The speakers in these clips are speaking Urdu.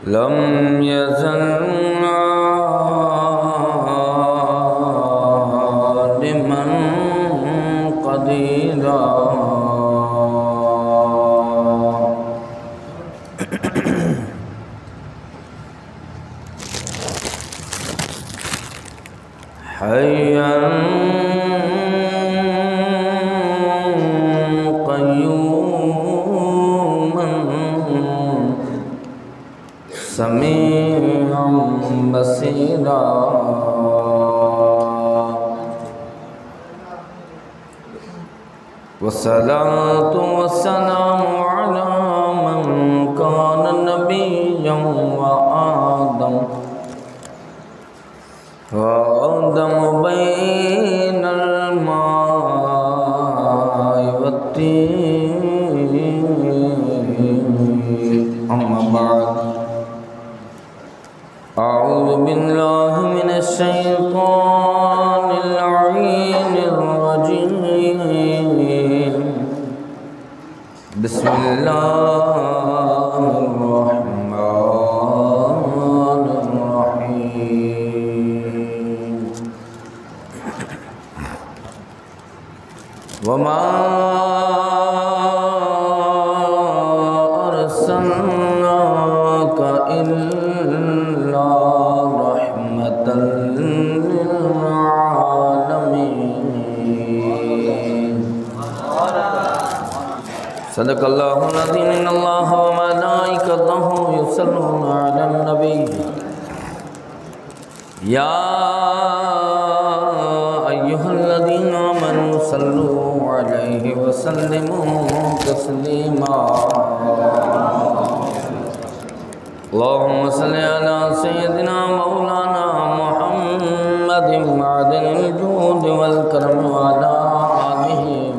لم يزل عالما قديرا حيا قيوما سميعا بصيرا والصلاة والسلام على من كان نبيا وآدم بين الماء والطين أما بعد أعوذ بالله من الشيطان اللعين الرجيم بسم الله الرحمن الرحيم وما أرسلناك إلا رحمة للعالمين صدق الله العظيم إن الله وملائكته يصلون على النبي يا أيها الذين آمنوا صلوا عليه وسلموا تسليما اللهم صل على سيدنا مولانا محمد معدن الجود والكرم وعلى آله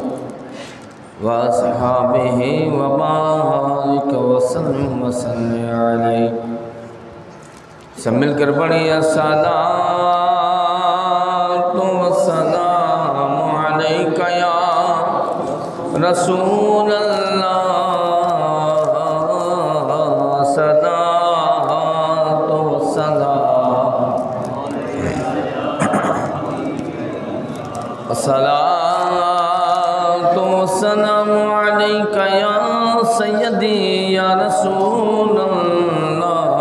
وأصحابه وبارك وسلم وصل عليه سب مل کر پڑھی الصلاۃ والسلام علیک یا رسول اللہ صلاۃ والسلام علیک یا سیدی یا رسول اللہ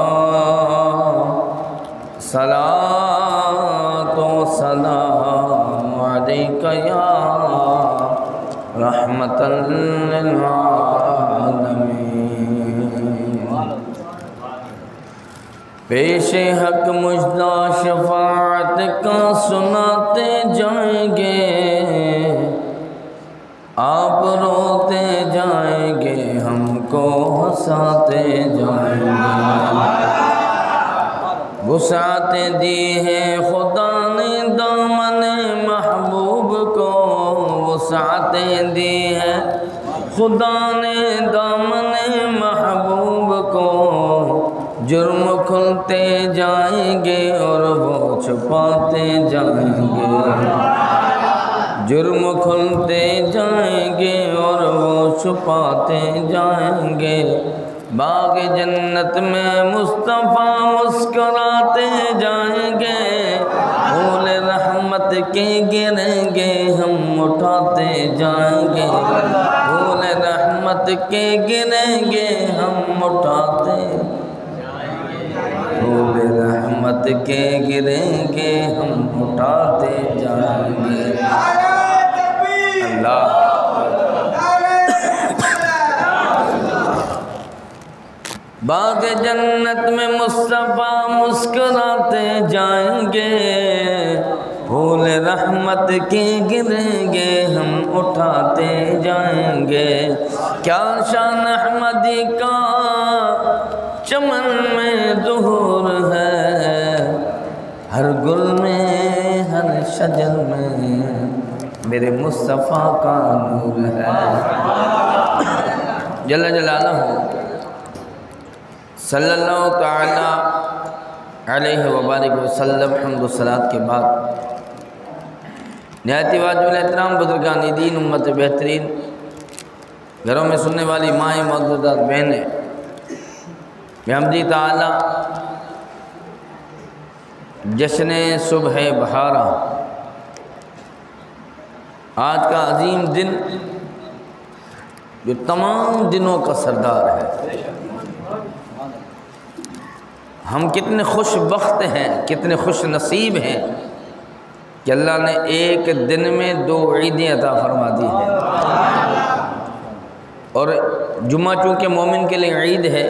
صلاۃ والسلام علیک یا رحمۃ للعالمین پیش حق مجدہ شفاعت کا سناتے جائیں گے آپ روتے جائیں گے ہم کو ہنساتے جائیں گے وسعت دی ہے خدا نے دامن محبوب کو وسعت دی ہے خدا نے دامن محبوب کو جرم کھلتے جائیں گے اور وہ چھپاتے جائیں گے جرم کھلتے جائیں گے اور وہ چھپاتے جائیں گے باغ جنت میں مصطفیٰ مسکراتے جائیں گے پھول رحمت کے گریں گے ہم اٹھاتے جائیں گے پھول رحمت کے گریں گے ہم اٹھاتے پھول رحمت کے گریں گے ہم اٹھاتے جائیں گے اللہ باغ جنت میں مصطفیٰ مسکراتے جائیں گے پھول رحمت کے گریں گے ہم اٹھاتے جائیں گے کیا شان احمدی کا چمن میں میں ظہور ہے، ہر گل میں ہر شجر میں میرے مصطفیٰ کا نور ہے۔ جل جلالہ صلی اللہ تعالی علیہ وبارک وسلم، حمد و صلاۃ کے بعد نہایت واجب الاحترام بزرگان دین، امت بہترین، گھروں میں سننے والی مائیں، معززات بہنیں، بحمدی تعالی جشن صبح بہارا، آج کا عظیم دن جو تمام دنوں کا سردار ہے۔ ہم کتنے خوش بخت ہیں، کتنے خوش نصیب ہیں کہ اللہ نے ایک دن میں 2 عیدیں عطا فرما دی ہیں۔ اور جمعہ چونکہ مومن کے لیے عید ہے،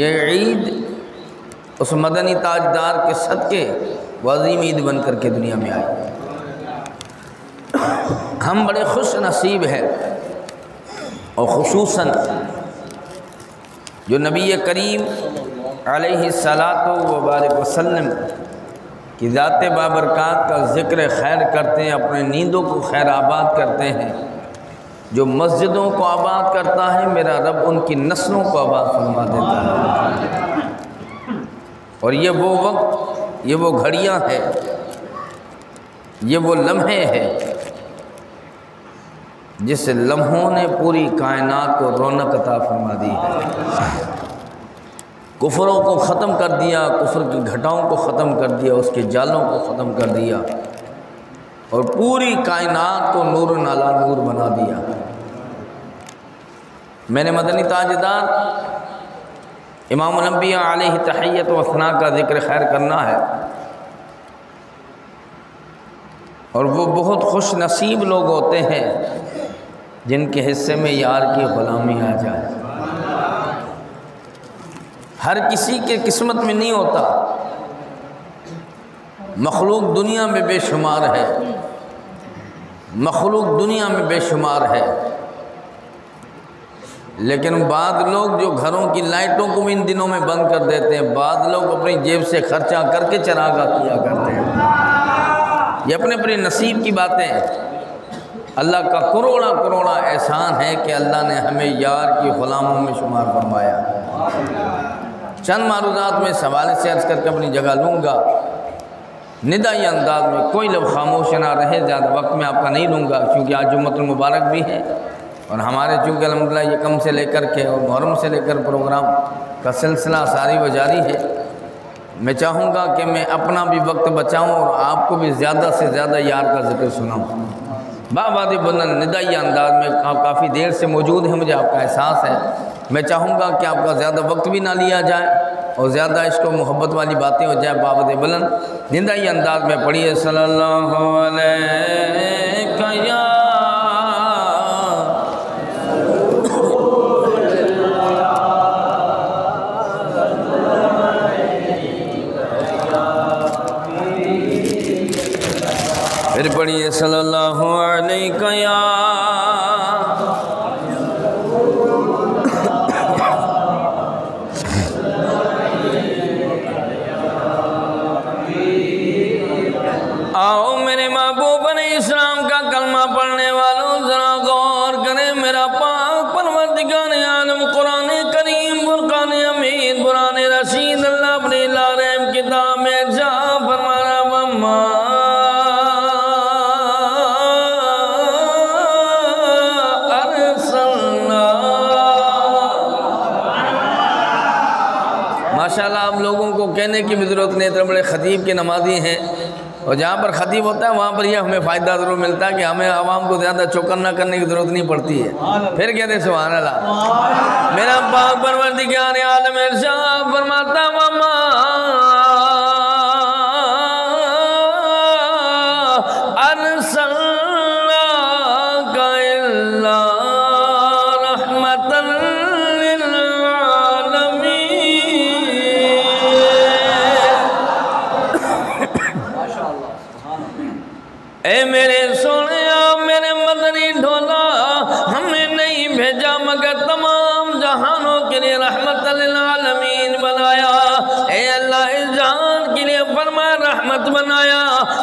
یہ عید اس مدنی تاجدار کے صدقے وہ عظیم عید بن کر کے دنیا میں آئی۔ ہم بڑے خوش نصیب ہیں، اور خصوصاً جو نبی کریم علیہ الصلاۃ وبارک وسلم کی ذات بابرکات کا ذکر خیر کرتے ہیں، اپنے نیندوں کو خیر آباد کرتے ہیں۔ جو مسجدوں کو آباد کرتا ہے، میرا رب ان کی نسلوں کو آباد فرما دیتا ہے۔ اور یہ وہ وقت، یہ وہ گھڑیاں ہیں، یہ وہ لمحے ہیں جس لمحوں نے پوری کائنات کو رونق عطا فرما دی ہے۔ کفروں کو ختم کر دیا، کفر کی گھٹاؤں کو ختم کر دیا، اس کے جالوں کو ختم کر دیا، اور پوری کائنات کو نور علی نور بنا دیا۔ میں نے مدنی تاجدار امام الانبیاء علیہ تحیت و ثنا کا ذکر خیر کرنا ہے، اور وہ بہت خوش نصیب لوگ ہوتے ہیں جن کے حصے میں یار کی غلامی آ جائے۔ ہر کسی کے قسمت میں نہیں ہوتا، مخلوق دنیا میں بے شمار ہے، مخلوق دنیا میں بے شمار ہے، لیکن بعض لوگ جو گھروں کی لائٹوں کو بھی ان دنوں میں بند کر دیتے ہیں، بعض لوگ اپنی جیب سے خرچہ کر کے چراغاں کیا کرتے ہیں۔ یہ اپنے اپنے نصیب کی باتیں ہیں۔ اللہ کا کروڑا کروڑا احسان ہے کہ اللہ نے ہمیں یار کی غلاموں میں شمار فرمایا۔ چند معروضات میں سوال سے عرض کر کے اپنی جگہ لوں گا، ندائی انداز میں، کوئی لفظ خاموش نہ رہے، زیادہ وقت میں آپ کا نہیں لوں گا کیونکہ آج جمعۃ المبارک بھی ہے، اور ہمارے چونکہ الحمدللہ یہ کم سے لے کر کے اور محرم سے لے کر پروگرام کا سلسلہ ساری و جاری ہے۔ میں چاہوں گا کہ میں اپنا بھی وقت بچاؤں اور آپ کو بھی زیادہ سے زیادہ یار کا ذکر سناؤں۔ بابادی بلند ندائی انداز میں آپ کافی دیر سے موجود ہیں، مجھے آپ کا احساس ہے۔ میں چاہوں گا کہ آپ کا زیادہ وقت بھی نہ لیا جائے اور زیادہ عشق و محبت والی باتیں ہو جائے۔ بابادی بلند ندائی انداز میں پڑھیے صلی اللہ علیہ یا پھر پڑھیے صلی اللہ علیہ یا آؤ میرے محبوب علیہ السلام کا کلمہ پڑھنے والوں ذرا غور کریں۔ میرا پاک پروردگار عالم قرآن کریم فرقان حمید قرآن رشید اللہ اپنی لارم کتاب میں جا فرمانا وما ماشاءاللہ آپ لوگوں کو کہنے کی بھی ضرورت نہیں، اتنے بڑے خطیب کے نمازی ہیں، اور جہاں پر خطیب ہوتا ہے وہاں پر یہ ہمیں فائدہ ضرور ملتا ہے کہ ہمیں عوام کو زیادہ چوکن نہ کرنے کی ضرورت نہیں پڑتی ہے۔ پھر کہتے ہیں سبحان اللہ۔ میرا پاک پروردگار عالم ارشاد فرماتا وما ارسلناک الا رحمۃ اے میرے سونیا میرے مدنی ڈھولا، ہم نے نہیں بھیجا مگر تمام جہانوں کے لیے رحمت للعالمین رحمت بنایا،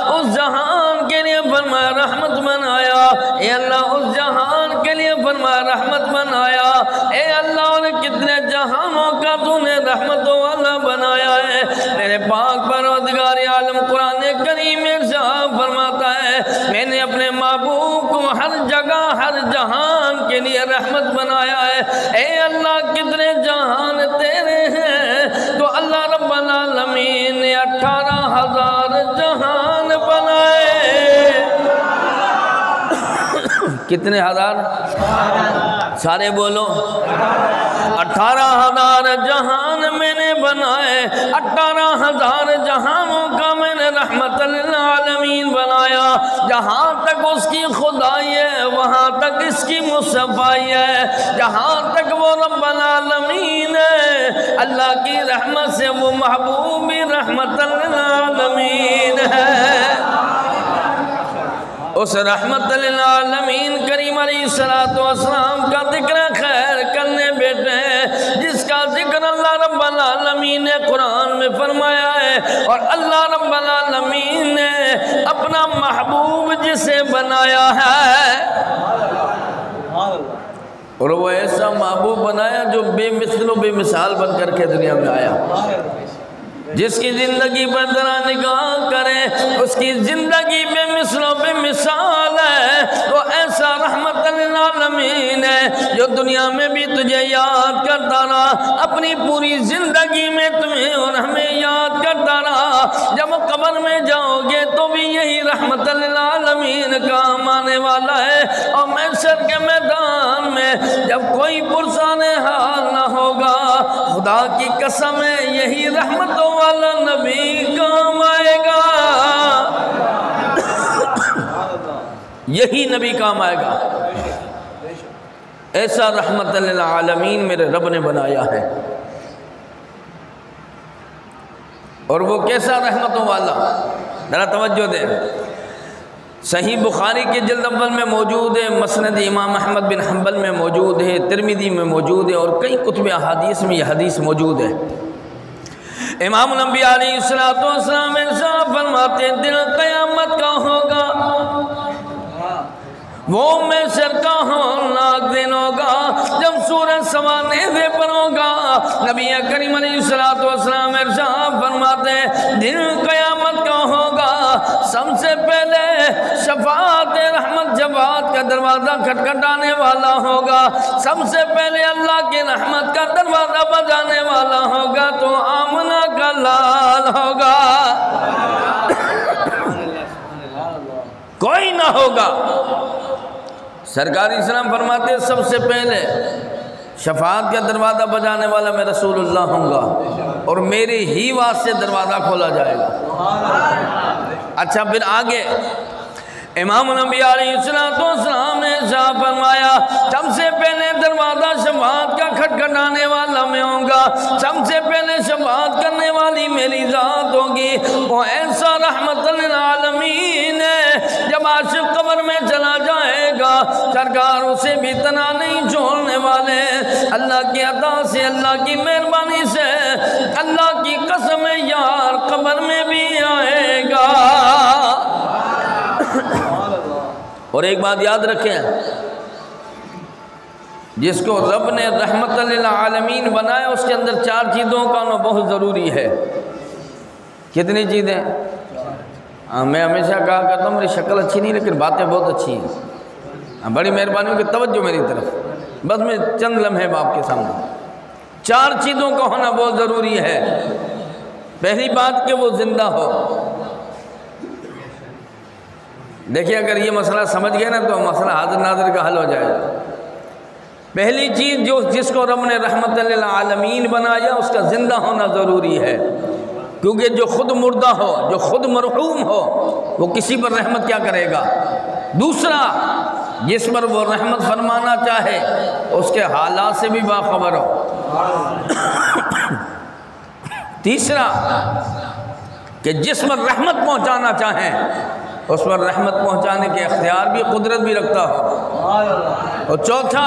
اس جہان کے لیے فرمایا رحمت بنایا، اے اللہ اس جہان کے لیے فرمایا رحمت بنایا، اے اللہ انہیں کتنے جہانوں کا تو نے رحمتوں والا بنایا ہے۔ میرے پاک پروردگار عالم قرآن کریم ارشاد فرماتا ہے میں نے اپنے محبوب کو ہر جگہ ہر جہان کے لیے رحمت بنایا ہے۔ اے اللہ کتنے جہان تیرے ہیں، تو اللہ رب العالمین نے 18,000 جہان بنائے۔ کتنے ہزار؟ سارے بولو 18,000 جہان میں نے بنائے، 18,000 جہانوں کا میں نے رحمت للعالمین بنایا۔ جہاں تک اس کی خدائی ہے وہاں تک اس کی مصطفیٰ ہے، جہاں تک وہ رب العالمین ہے اللہ کی رحمت سے وہ محبوب بھی رحمت للعالمین ہے۔ اس رحمت للعالمین کریم علیہ السلام کا ذکر خیر کرنے بیٹھے ہیں، جس کا ذکر اللہ رب العالمین نے قرآن میں فرمایا ہے، اور اللہ رب العالمین نے اپنا محبوب جسے بنایا ہے، اور وہ ایسا محبوب بنایا جو بے مثل و بے مثال بن کر کے دنیا میں آیا۔ جس کی زندگی پر ذرا نگاہ کریں اس کی زندگی بے مثل و بے مثال ہے، وہ ایسا رحمت للعالمین ہے جو دنیا میں بھی تجھے یاد کرتا رہا، اپنی پوری زندگی میں تمہیں اور ہمیں یاد کرتا رہا۔ جب قبر میں جاؤ گے تو بھی یہی رحمت للعالمین کام آنے والا ہے، اور محشر کے میدان میں جب کوئی پرسان حال نہ ہوگا، خدا کی قسم ہے یہی رحمتوں والا نبی کام آئے گا، یہی نبی کام آئے گا۔ ایسا رحمت للعالمین میرے رب نے بنایا ہے، اور وہ کیسا رحمتوں والا، ذرا توجہ دیں۔ صحیح بخاری کے جلد اول میں موجود ہے، مسند امام احمد بن حنبل میں موجود ہے، ترمذی میں موجود ہے، اور کئی کتب احادیث میں یہ حدیث موجود ہے۔ امام الانبیاء علیہ السلام ارشاد فرماتے ہیں دن قیامت کا ہوگا، وہ محشر کا ہولناک دن ہوگا جب سورج سوا نیزے پر ہوگا۔ نبی کریم علیہ السلام ارشاد فرماتے ہیں دن قیامت کا ہوگا، سب سے پہلے شفاعت رحمت شفاعت کا دروازہ کھٹکھٹانے والا ہوگا، سب سے پہلے اللہ کی رحمت کا دروازہ بجانے والا ہوگا تو آمنہ کا لال ہوگا، کوئی نہ ہوگا۔ سرکار اسلام فرماتے ہیں سب سے پہلے شفاعت کا دروازہ بجانے والا میں رسول اللہ ہوں گا، اور میرے ہی واسطے دروازہ کھولا جائے گا۔ اچھا پھر آگے امام الانبیاء علیہ السلام نے ارشاد فرمایا سب سے پہلے دروازہ شفاعت کا کھٹکھٹانے والا میں ہوں گا، سب سے پہلے شفاعت کرنے والی میری ذات ہوگی۔ وہ ایسا رحمت للعالمین ہے، جب عاشق قبر میں چلا جائے گا سرکار اسے بھی تنہا نہیں چھوڑنے والے، اللہ کی عطا سے اللہ کی مہربانی سے اللہ کی قسم یار قبر میں بھی آئے گا۔ اور ایک بات یاد رکھیں، جس کو رب نے رحمت للعالمین بنایا اس کے اندر 4 چیزوں کا ہونا بہت ضروری ہے۔ کتنی چیزیں؟ میں ہمیشہ کہا کرتا ہوں میری شکل اچھی نہیں لیکن باتیں بہت اچھی ہیں، بڑی مہربانی کہ توجہ میری طرف، بس میں چند لمحے باپ کے سامنے 4 چیزوں کا ہونا بہت ضروری ہے۔ پہلی بات کہ وہ زندہ ہو۔ دیکھیں اگر یہ مسئلہ سمجھ گئے نا تو مسئلہ حاضر ناظر کا حل ہو جائے گا۔ پہلی چیز جس کو رب نے رحمت للعالمین بنایا اس کا زندہ ہونا ضروری ہے، کیونکہ جو خود مردہ ہو جو خود مرحوم ہو وہ کسی پر رحمت کیا کرے گا۔ دوسرا جس پر وہ رحمت فرمانا چاہے اس کے حالات سے بھی باخبر ہو۔ تیسرا کہ جس پر رحمت پہنچانا چاہیں اس پر رحمت پہنچانے کے اختیار بھی قدرت بھی رکھتا ہو، اور چوتھا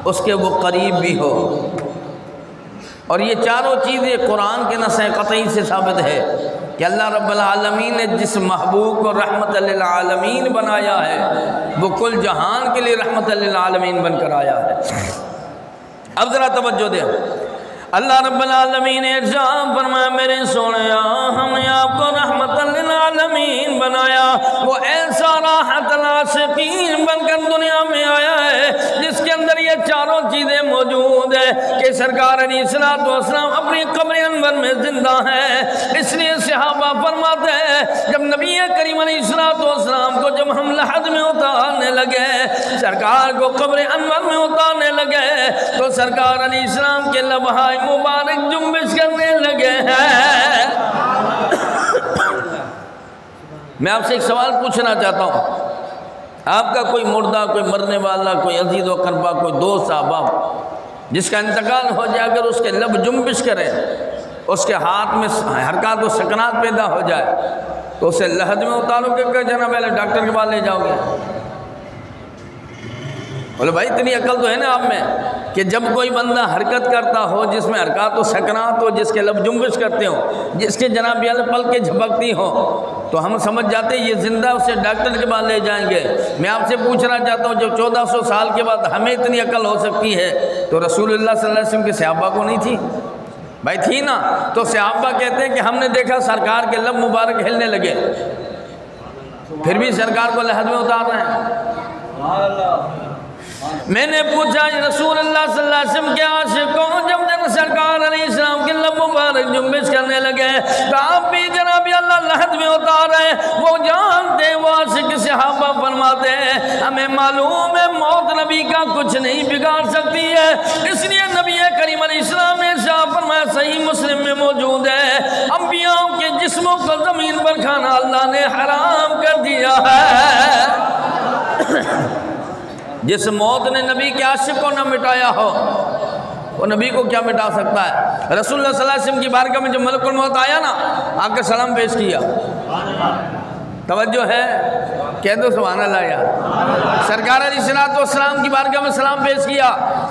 اس کے وہ قریب بھی ہو۔ اور یہ چاروں چیزیں قرآن کے نص قطعی سے ثابت ہے کہ اللہ رب العالمین نے جس محبوب کو رحمت للعالمین بنایا ہے وہ کل جہان کے لیے رحمت للعالمین بن کر آیا ہے۔ اب ذرا توجہ دیں، اللہ رب العالمین نے ارشاد فرمایا میرے سونیا ہم نے آپ کو رحمت للعالمین بنایا، وہ ایسا راحت العاشقین بن کر دنیا میں آیا ہے جس کے اندر یہ چاروں چیزیں موجود ہیں کہ سرکار علیہ السلام اپنی قبر انور میں زندہ ہیں۔ اس لیے صحابہ فرماتے ہیں جب نبی کریم علیہ السلام کو جب ہم لحد میں اتارنے لگے، سرکار کو قبر انور میں اتارنے لگے تو سرکار علیہ السلام کے لبہائے مبارک جنبش کرنے لگے ہیں۔ میں آپ سے ایک سوال پوچھنا چاہتا ہوں، آپ کا کوئی مردہ، کوئی مرنے والا، کوئی عزیز و قربا، کوئی دوست احباب جس کا انتقال ہو جائے، اگر اس کے لب جنبش کرے، اس کے ہاتھ میں حرکات و سکنات پیدا ہو جائے تو اسے لحد میں اتارو گے کہ جناب پہلے ڈاکٹر کے پاس لے جاؤ گے؟ بولے بھائی اتنی عقل تو ہے نا آپ میں کہ جب کوئی بندہ حرکت کرتا ہو جس میں حرکات و سکنات ہو، جس کے لب جنبش کرتے ہوں، جس کے جناب پلکیں جھپکتی ہوں تو ہم سمجھ جاتے ہیں یہ زندہ، اسے ڈاکٹر کے پاس لے جائیں گے۔ میں آپ سے پوچھنا چاہتا ہوں جب 1400 سال کے بعد ہمیں اتنی عقل ہو سکتی ہے تو رسول اللہ صلی اللہ علیہ وسلم کے صحابہ کو نہیں تھی؟ بھائی تھی نا۔ تو صحابہ کہتے ہیں کہ ہم نے دیکھا سرکار کے لب مبارک ہلنے لگے، پھر بھی سرکار کو لحد میں اتار رہے ہیں۔ میں نے پوچھا رسول اللہ صلی اللہ علیہ وسلم کے عاشقوں جب سرکار علیہ السلام کے لب مبارک جنبش کرنے لگے تو آپ بھی جناب اللہ لحد میں اتار رہے ہیں، وہ جانتے وہ عاشق صحابہ فرماتے ہیں ہمیں معلوم ہے موت نبی کا کچھ نہیں بگاڑ سکتی ہے، اس لیے نبی کریم علیہ السلام نے ارشاد فرمایا صحیح مسلم میں موجود ہے انبیاء کے جسموں کو زمین پر کھانا اللہ نے حرام کر دیا ہے۔ جس موت نے نبی کے عاشق کو نہ مٹایا ہو وہ نبی کو کیا مٹا سکتا ہے؟ رسول اللہ صلی اللہ علیہ وسلم کی بارگاہ میں جب ملک الموت آیا نا، آ کر سلام پیش کیا، توجہ ہے؟ کہہ دو سبحان اللہ یار۔ سرکار علیہ السلام کی بارگاہ میں سلام پیش کیا،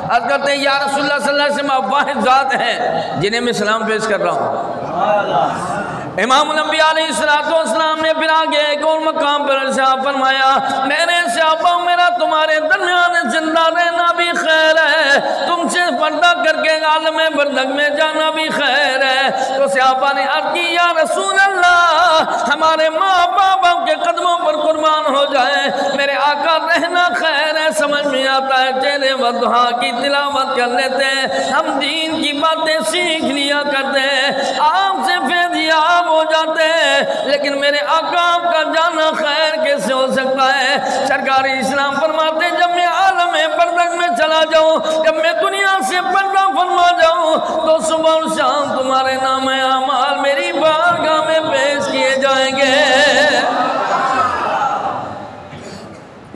عرض کرتے ہیں یا رسول اللہ صلی اللہ علیہ وسلم آپ واحد ذات ہیں جنہیں میں سلام پیش کر رہا ہوں۔ امام الانبیاء علیہ السلام نے پھر آگے ایک اور مقام پر ارشاد فرمایا میرے صحابہ میرا تمہارے درمیان زندہ رہنا بھی خیر ہے، تم سے پردہ کر کے عالم برزخ میں جانا بھی خیر ہے۔ تو صحابہ نے عرض کی یا رسول اللہ ہمارے ماں باپ کے قدموں پر قربان ہو جائے، میرے آقا رہنا خیر ہے، سمجھ میں آتا ہے چہرے وضحا کی تلاوت کر لیتے ہیں، ہم دین کی باتیں سیکھ لیا کرتے ہیں، آپ سے فیضیاب ہو جاتے ہیں، لیکن میرے آقا کا جانا خیر کیسے ہو سکتا ہے؟ سرکار اسلام فرماتے جب میں عالم برزخ میں چلا جاؤں، جب میں دنیا سے پردہ فرما جاؤں تو صبح اور شام تمہارے نام اعمال میری بارگاہ میں پیش کیے جائیں گے۔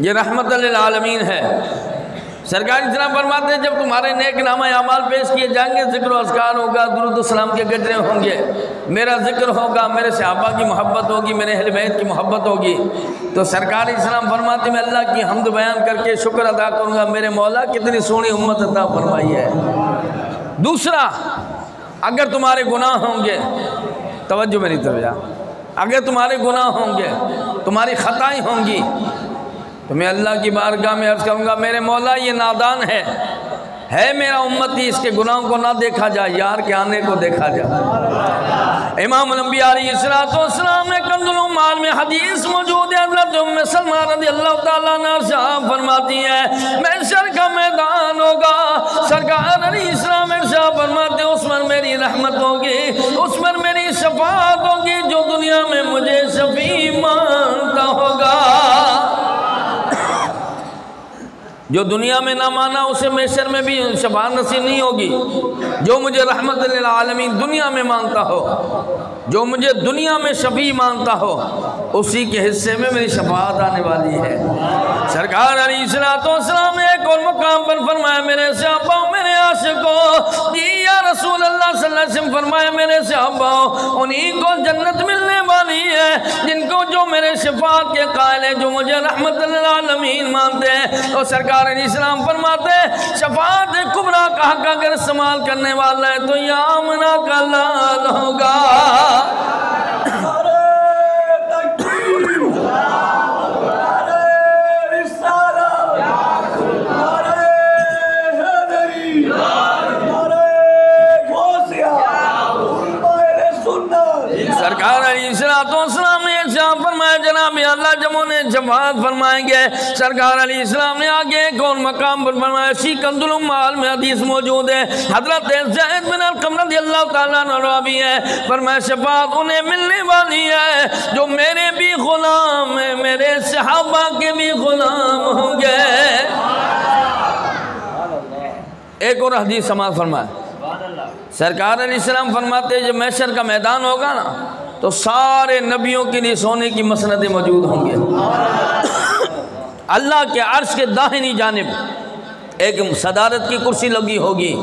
یہ رحمت للعالمین ہے۔ سرکار اسلام فرماتے ہیں جب تمہارے نیک نامہ اعمال پیش کیے جائیں گے، ذکر و اذکار ہوگا، درود و سلام کے گجرے ہوں گے، میرا ذکر ہوگا، میرے صحابہ کی محبت ہوگی، میرے اہل بیت کی محبت ہوگی، تو سرکار اسلام فرماتے ہیں میں اللہ کی حمد بیان کر کے شکر ادا کروں گا میرے مولا کتنی سونی امت عطا فرمائی ہے۔ دوسرا، اگر تمہارے گناہ ہوں گے، توجہ میری طرف جا، اگر تمہارے گناہ ہوں گے، تمہاری خطائیں ہوں گی تو میں اللہ کی بارگاہ میں عرض کروں گا میرے مولا یہ نادان ہے میرا امتی، اس کے گناہوں کو نہ دیکھا جائے، یار کے آنے کو دیکھا جائے۔ امام الانبیاء علیہ السلام نے کنز العمال میں حدیث موجود ہے، حضرت ام سلمہ رضی اللہ تعالیٰ عنہ ارشاد فرماتی ہے محشر کا میدان ہوگا، سرکار علیہ السلام ارشاد فرماتے ہیں اس پر میری رحمت ہوگی، اس پر میری شفاعت ہوگی، جو دنیا میں مجھے شفیع مانتا ہوگا، جو دنیا میں نہ مانا اسے محشر میں بھی شفاعت نصیب نہیں ہوگی۔ جو مجھے رحمت للعالمین دنیا میں مانتا ہو، جو مجھے دنیا میں شفیع مانتا ہو، اسی کے حصے میں میری شفاعت آنے والی ہے۔ سرکار علیہ السلام نے ایک اور مقام پر فرمایا میرے صحابہ میرے عاشقوں، یا رسول اللہ صلی اللہ علیہ وسلم فرمایا میرے صحابہ انہی کو جنت ملنے والی والی ہے، جن کو جو میرے شفاعت کے قائل ہیں، جو مجھے رحمت للعالمین مانتے ہیں۔ اور سرکار علیہ السلام فرماتے ہیں شفاعت کبریٰ کا حق اگر استعمال کرنے والا ہے تو یا آمنہ کا لال ہوگا۔ سرکار علیہ السلام نے ارشاد فرمایا جناب اللہ جب انہیں شفاعت فرمائیں گے، سرکار علیہ السلام نے آگے ایک اور مقام پر فرمایا، اسی کنز الاموال میں حدیث موجود ہے، حضرت زید بن ارقم رضی اللہ تعالیٰ عنہ راوی ہے، فرمایا شفاعت انہیں ملنے والی ہے جو میرے بھی غلام ہیں، میرے صحابہ کے بھی غلام ہوں گے۔ ایک اور حدیث سماعت فرمایا، سرکار علیہ السلام فرماتے ہیں جب محشر کا میدان ہوگا نا تو سارے نبیوں کے لیے سونے کی مسندیں موجود ہوں گے۔ اللہ کے عرش کے داہنی جانب ایک صدارت کی کرسی لگی ہوگی،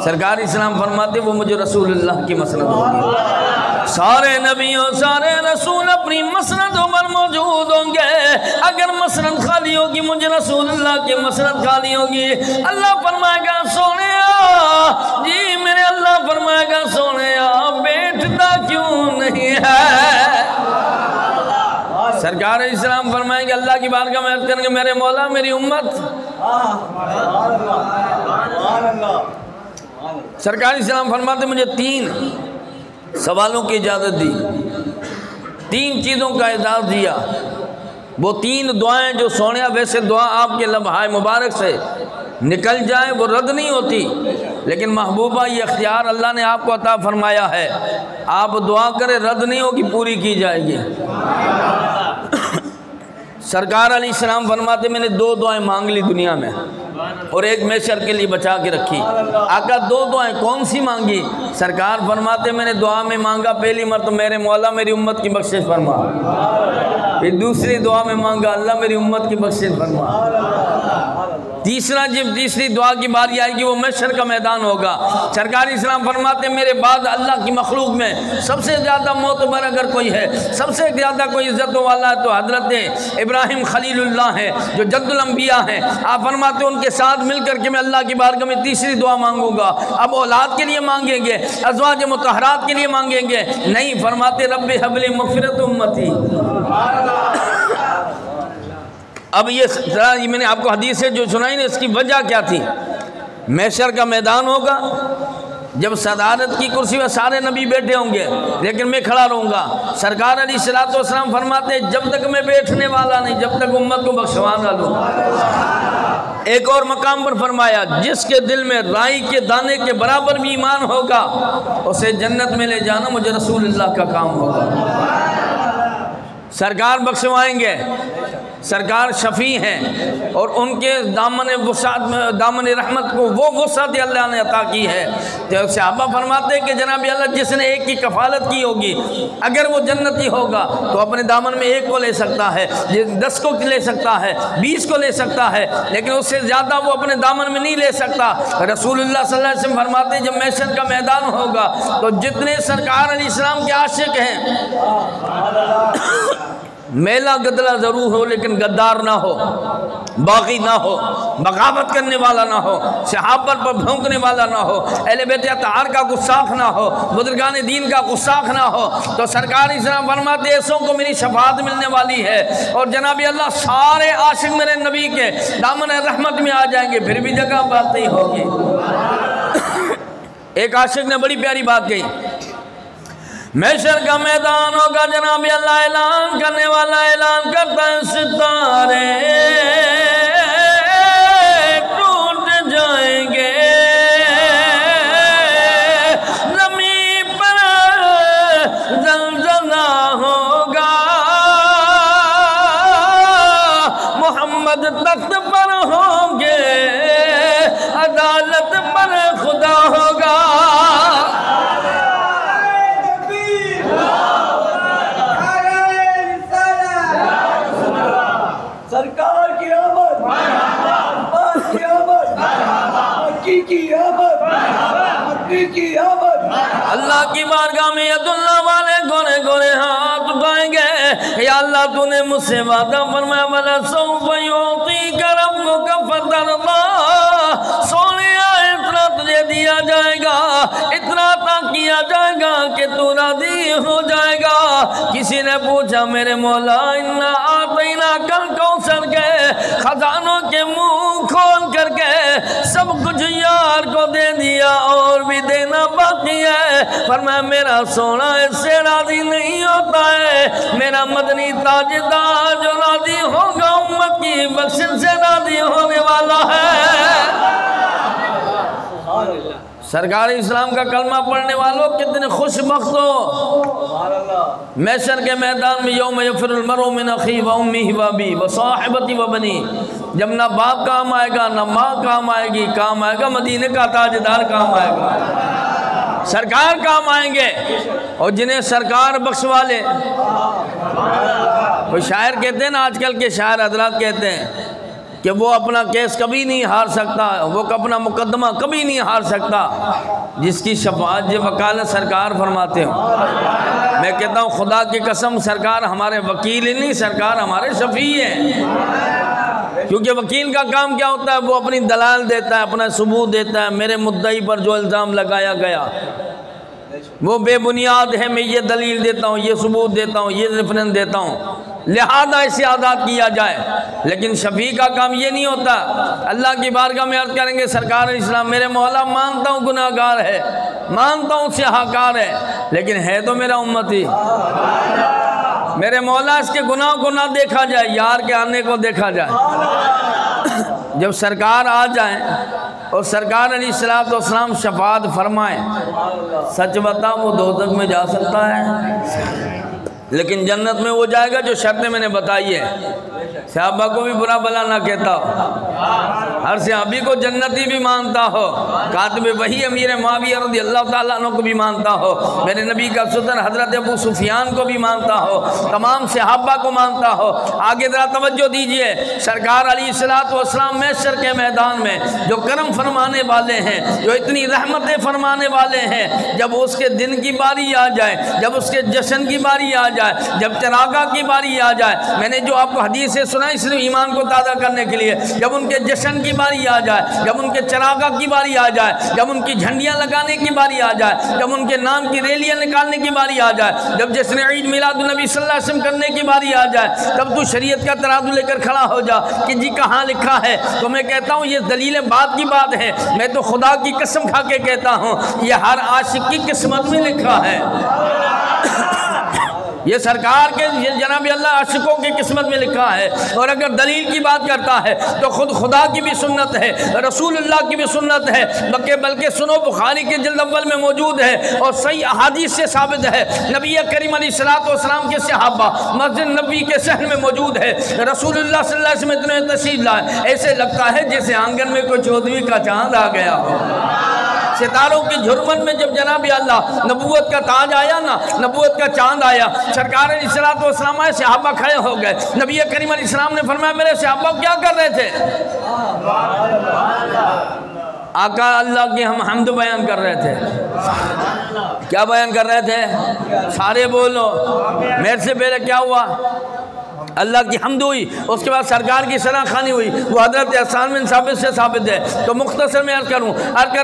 سرکار اسلام فرماتے وہ مجھے رسول اللہ کی مسند ہوگی۔ سارے نبیوں سارے رسول اپنی مسندوں پر موجود ہوں گے، اگر مسند خالی ہوگی مجھے رسول اللہ کی مسند خالی ہوگی۔ اللہ فرمائے گا سونے جی میرے اللہ فرمائے گا سونے بیٹھتا کیوں نہیں ہے؟ سرکار اسلام فرمائیں گے اللہ کی بارگاہ میں عرض کریں گے میرے مولا میری امت۔ سرکار اسلام فرماتے مجھے 3 سوالوں کی اجازت دی، 3 چیزوں کا اعزاز دیا۔ وہ 3 دعائیں جو سونیا ویسے دعا آپ کے لمحہ مبارک سے نکل جائیں وہ رد نہیں ہوتی، لیکن محبوبہ یہ اختیار اللہ نے آپ کو عطا فرمایا ہے، آپ دعا کریں رد نہیں ہوگی پوری کی جائے گی۔ سرکار علیہ السلام فرماتے میں نے 2 دعائیں مانگ لی دنیا میں اور ایک محشر کے لیے بچا کے رکھی۔ آقا 2 دعائیں کون سی مانگی؟ سرکار فرماتے میں نے دعا میں مانگا پہلی مرتبہ میرے مولا میری امت کی بخشش فرما، پھر دوسری دعا میں مانگا اللہ میری امت کی بخشش فرما، تیسری دعا کی باری آئے گی وہ محشر کا میدان ہوگا۔ سرکار اسلام فرماتے میرے بعد اللہ کی مخلوق میں سب سے زیادہ معتبر اگر کوئی ہے، سب سے زیادہ کوئی عزت والا ہے تو حضرت ابراہیم خلیل اللہ ہے جو جد الانبیاء ہیں۔ آپ فرماتے ان کے ساتھ مل کر کے میں اللہ کی بارگاہ میں تیسری دعا مانگوں گا۔ اب اولاد کے لیے مانگیں گے، ازواج مطہرات کے لیے مانگیں گے نہیں، فرماتے رب حب لی مغفرت امتی۔ اب یہ میں نے آپ کو حدیثیں جو سنائی نا اس کی وجہ کیا تھی؟ محشر کا میدان ہوگا جب صدارت کی کرسی میں سارے نبی بیٹھے ہوں گے لیکن میں کھڑا رہوں گا۔ سرکار علیہ السلام فرماتے جب تک میں بیٹھنے والا نہیں جب تک امت کو بخشوانا لوں۔ ایک اور مقام پر فرمایا جس کے دل میں رائی کے دانے کے برابر بھی ایمان ہوگا اسے جنت میں لے جانا مجھے رسول اللہ کا کام ہوگا۔ سرکار بخشوائیں گے، سرکار شفیع ہیں اور ان کے دامن رحمت کو وہ وسعت اللہ نے عطا کی ہے۔ تو صحابہ فرماتے ہیں کہ جناب اللہ جس نے ایک کی کفالت کی ہوگی اگر وہ جنتی ہوگا تو اپنے دامن میں 1 کو لے سکتا ہے، 10 کو لے سکتا ہے، 20 کو لے سکتا ہے، لیکن اس سے زیادہ وہ اپنے دامن میں نہیں لے سکتا۔ رسول اللہ صلی اللہ علیہ وسلم فرماتے ہیں جب محشر کا میدان ہوگا تو جتنے سرکار علیہ السلام کے عاشق ہیں میلا گدلا ضرور ہو لیکن غدار نہ ہو، باغی نہ ہو، بغاوت کرنے والا نہ ہو، صحابہ پر بھونکنے والا نہ ہو، اہل بیت اطہار کا گستاخ نہ ہو، بزرگان دین کا گستاخ نہ ہو، تو سرکار اسلام فرماتے ایسوں کو میری شفاعت ملنے والی ہے اور جناب اللہ سارے عاشق میرے نبی کے دامن رحمت میں آ جائیں گے، پھر بھی جگہ بات نہیں ہوگی۔ ایک عاشق نے بڑی پیاری بات کہی، محشر کا میدان ہوگا جناب اللہ اعلان کرنے والا اعلان کرتا ہے ستارے ٹوٹ جائیں گے، زمین پر زلزلہ ہوگا، محمد تخت پر ہوں گے، عدالت پر خدا ہوگا۔ اللہ کی بارگاہ میں ید اللہ والے گورے گورے ہاتھ یا اللہ تو نے مجھ سے وعدہ فرمایا وَلَسَوْفَ يُعْطِيكَ رَبُّكَ فَتَرْضَىٰ، سونیا اتنا تجھے دیا جائے گا، اتنا عطا کیا جائے گا کہ تو راضی ہو جائے گا۔ کسی نے پوچھا میرے مولا اِنَّا أَعْطَيْنَاكَ الْكَوْثَرَ کے خزانوں کے منہ کھول کر کے سب کچھ یار کو دے دیا اور بھی دینا باقی ہے، فرمایا میرا سونا اس سے راضی نہیں ہوتا ہے، میرا مدنی تاجدار جو راضی ہوگا امت کی بخشش سے راضی ہونے والا ہے۔ سرکار اسلام کا کلمہ پڑھنے والوں کتنے خوش بخت ہو۔ محشر کے میدان میں یوم یفر المرء من اخیہ و امہ و ابیہ و صاحبتہ و بنیہ، جب نہ باپ کام آئے گا نہ ماں کام آئے گی، کام آئے گا مدینے کا تاجدار کام آئے گا، سرکار کام آئیں گے، اور جنہیں سرکار بخشوا لے۔ کوئی شاعر کہتے ہیں نا، آج کل کے شاعر حضرات کہتے ہیں کہ وہ اپنا کیس کبھی نہیں ہار سکتا، وہ اپنا مقدمہ کبھی نہیں ہار سکتا جس کی شفاعت یہ وکالت سرکار فرماتے ہوں۔ میں کہتا ہوں خدا کی قسم سرکار ہمارے وکیل ہی نہیں، سرکار ہمارے شفیع ہیں، کیونکہ وکیل کا کام کیا ہوتا ہے؟ وہ اپنی دلائل دیتا ہے، اپنا ثبوت دیتا ہے، میرے مدعی پر جو الزام لگایا گیا وہ بے بنیاد ہے، میں یہ دلیل دیتا ہوں، یہ ثبوت دیتا ہوں، یہ ریفرنس دیتا ہوں، لہذا اسے آزاد کیا جائے۔ لیکن شفیع کا کام یہ نہیں ہوتا۔ اللہ کی بارگاہ میں عرض کریں گے سرکار اسلام میرے مولا مانتا ہوں گناہ گار ہے، مانتا ہوں سیاہکار ہے، لیکن ہے تو میرا امتی، میرے مولا اس کے گناہ کو نہ دیکھا جائے، یار کے آنے کو دیکھا جائے۔ جب سرکار آ جائیں اور سرکار علیہ السلام شفاعت فرمائیں، سچ بتا وہ دوزخ میں جا سکتا ہے، لیکن جنت میں وہ جائے گا جو شرطیں میں نے بتائی ہے۔ صحابہ کو بھی برا بلا نہ کہتا ہو، ہر صحابی کو جنتی بھی مانتا ہو، کاتب وحی امیر معاویہ رضی اللہ تعالیٰ عنہ کو بھی مانتا ہو، میرے نبی کا صدر حضرت ابو سفیان کو بھی مانتا ہو، تمام صحابہ کو مانتا ہو۔ آگے ذرا توجہ دیجئے، سرکار علیہ السلام محشر کے میدان میں جو کرم فرمانے والے ہیں، جو اتنی رحمتیں فرمانے والے ہیں، جب اس کے دن کی باری آ جائے، جب اس کے جشن کی باری آ جائے، جب چراغاں کی باری آ جائے، میں نے جو آپ کو حدیثیں سنائی صرف ایمان کو تازہ کرنے کے لیے، جب ان کے جشن کی باری آ جائے، جب ان کے چراغاں کی باری آ جائے، جب ان کی جھنڈیاں لگانے کی باری آ جائے، جب ان کے نام کی ریلیاں نکالنے کی باری آ جائے، جب جشن عید میلاد النبی صلی اللہ علیہ وسلم کرنے کی باری آ جائے، تب تو شریعت کا ترازو لے کر کھڑا ہو جا کہ جی کہاں لکھا ہے؟ تو میں کہتا ہوں یہ دلیل بات کی بات ہے، میں تو خدا کی قسم کھا کے کہتا ہوں یہ ہر عاشق کی قسمت میں لکھا ہے، یہ سرکار کے جناب اللہ عاشقوں کی قسمت میں لکھا ہے۔ اور اگر دلیل کی بات کرتا ہے تو خود خدا کی بھی سنت ہے، رسول اللہ کی بھی سنت ہے، بلکہ سنو بخاری کے جلد اول میں موجود ہے اور صحیح احادیث سے ثابت ہے۔ نبی کریم علیہ السلام کے صحابہ مسجد نبی کے صحن میں موجود ہے، رسول اللہ صلی اللہ علیہ وسلم اتنے تشریف لائے، ایسے لگتا ہے جیسے آنگن میں کوئی 14ویں کا چاند آ گیا ہو۔ ستاروں کی جھرمٹ میں جب جناب اللہ نبوت کا تاج آیا نا، نبوت کا چاند آیا، سرکار علیہ السلام آئے، صحابہ کھڑے ہو گئے، نبی کریم علیہ السلام نے فرمایا میرے صحابہ کیا کر رہے تھے؟ آقا اللہ کی ہم حمد بیان کر رہے تھے۔ کیا بیان کر رہے تھے؟ سارے بولو، میرے سے پہلے کیا ہوا؟ اللہ کی حمد ہوئی، اس کے بعد سرکار کی سنا خوانی ہوئی، وہ حضرت حسان بن ثابت سے ثابت ہے۔ تو مختصر میں عرض کر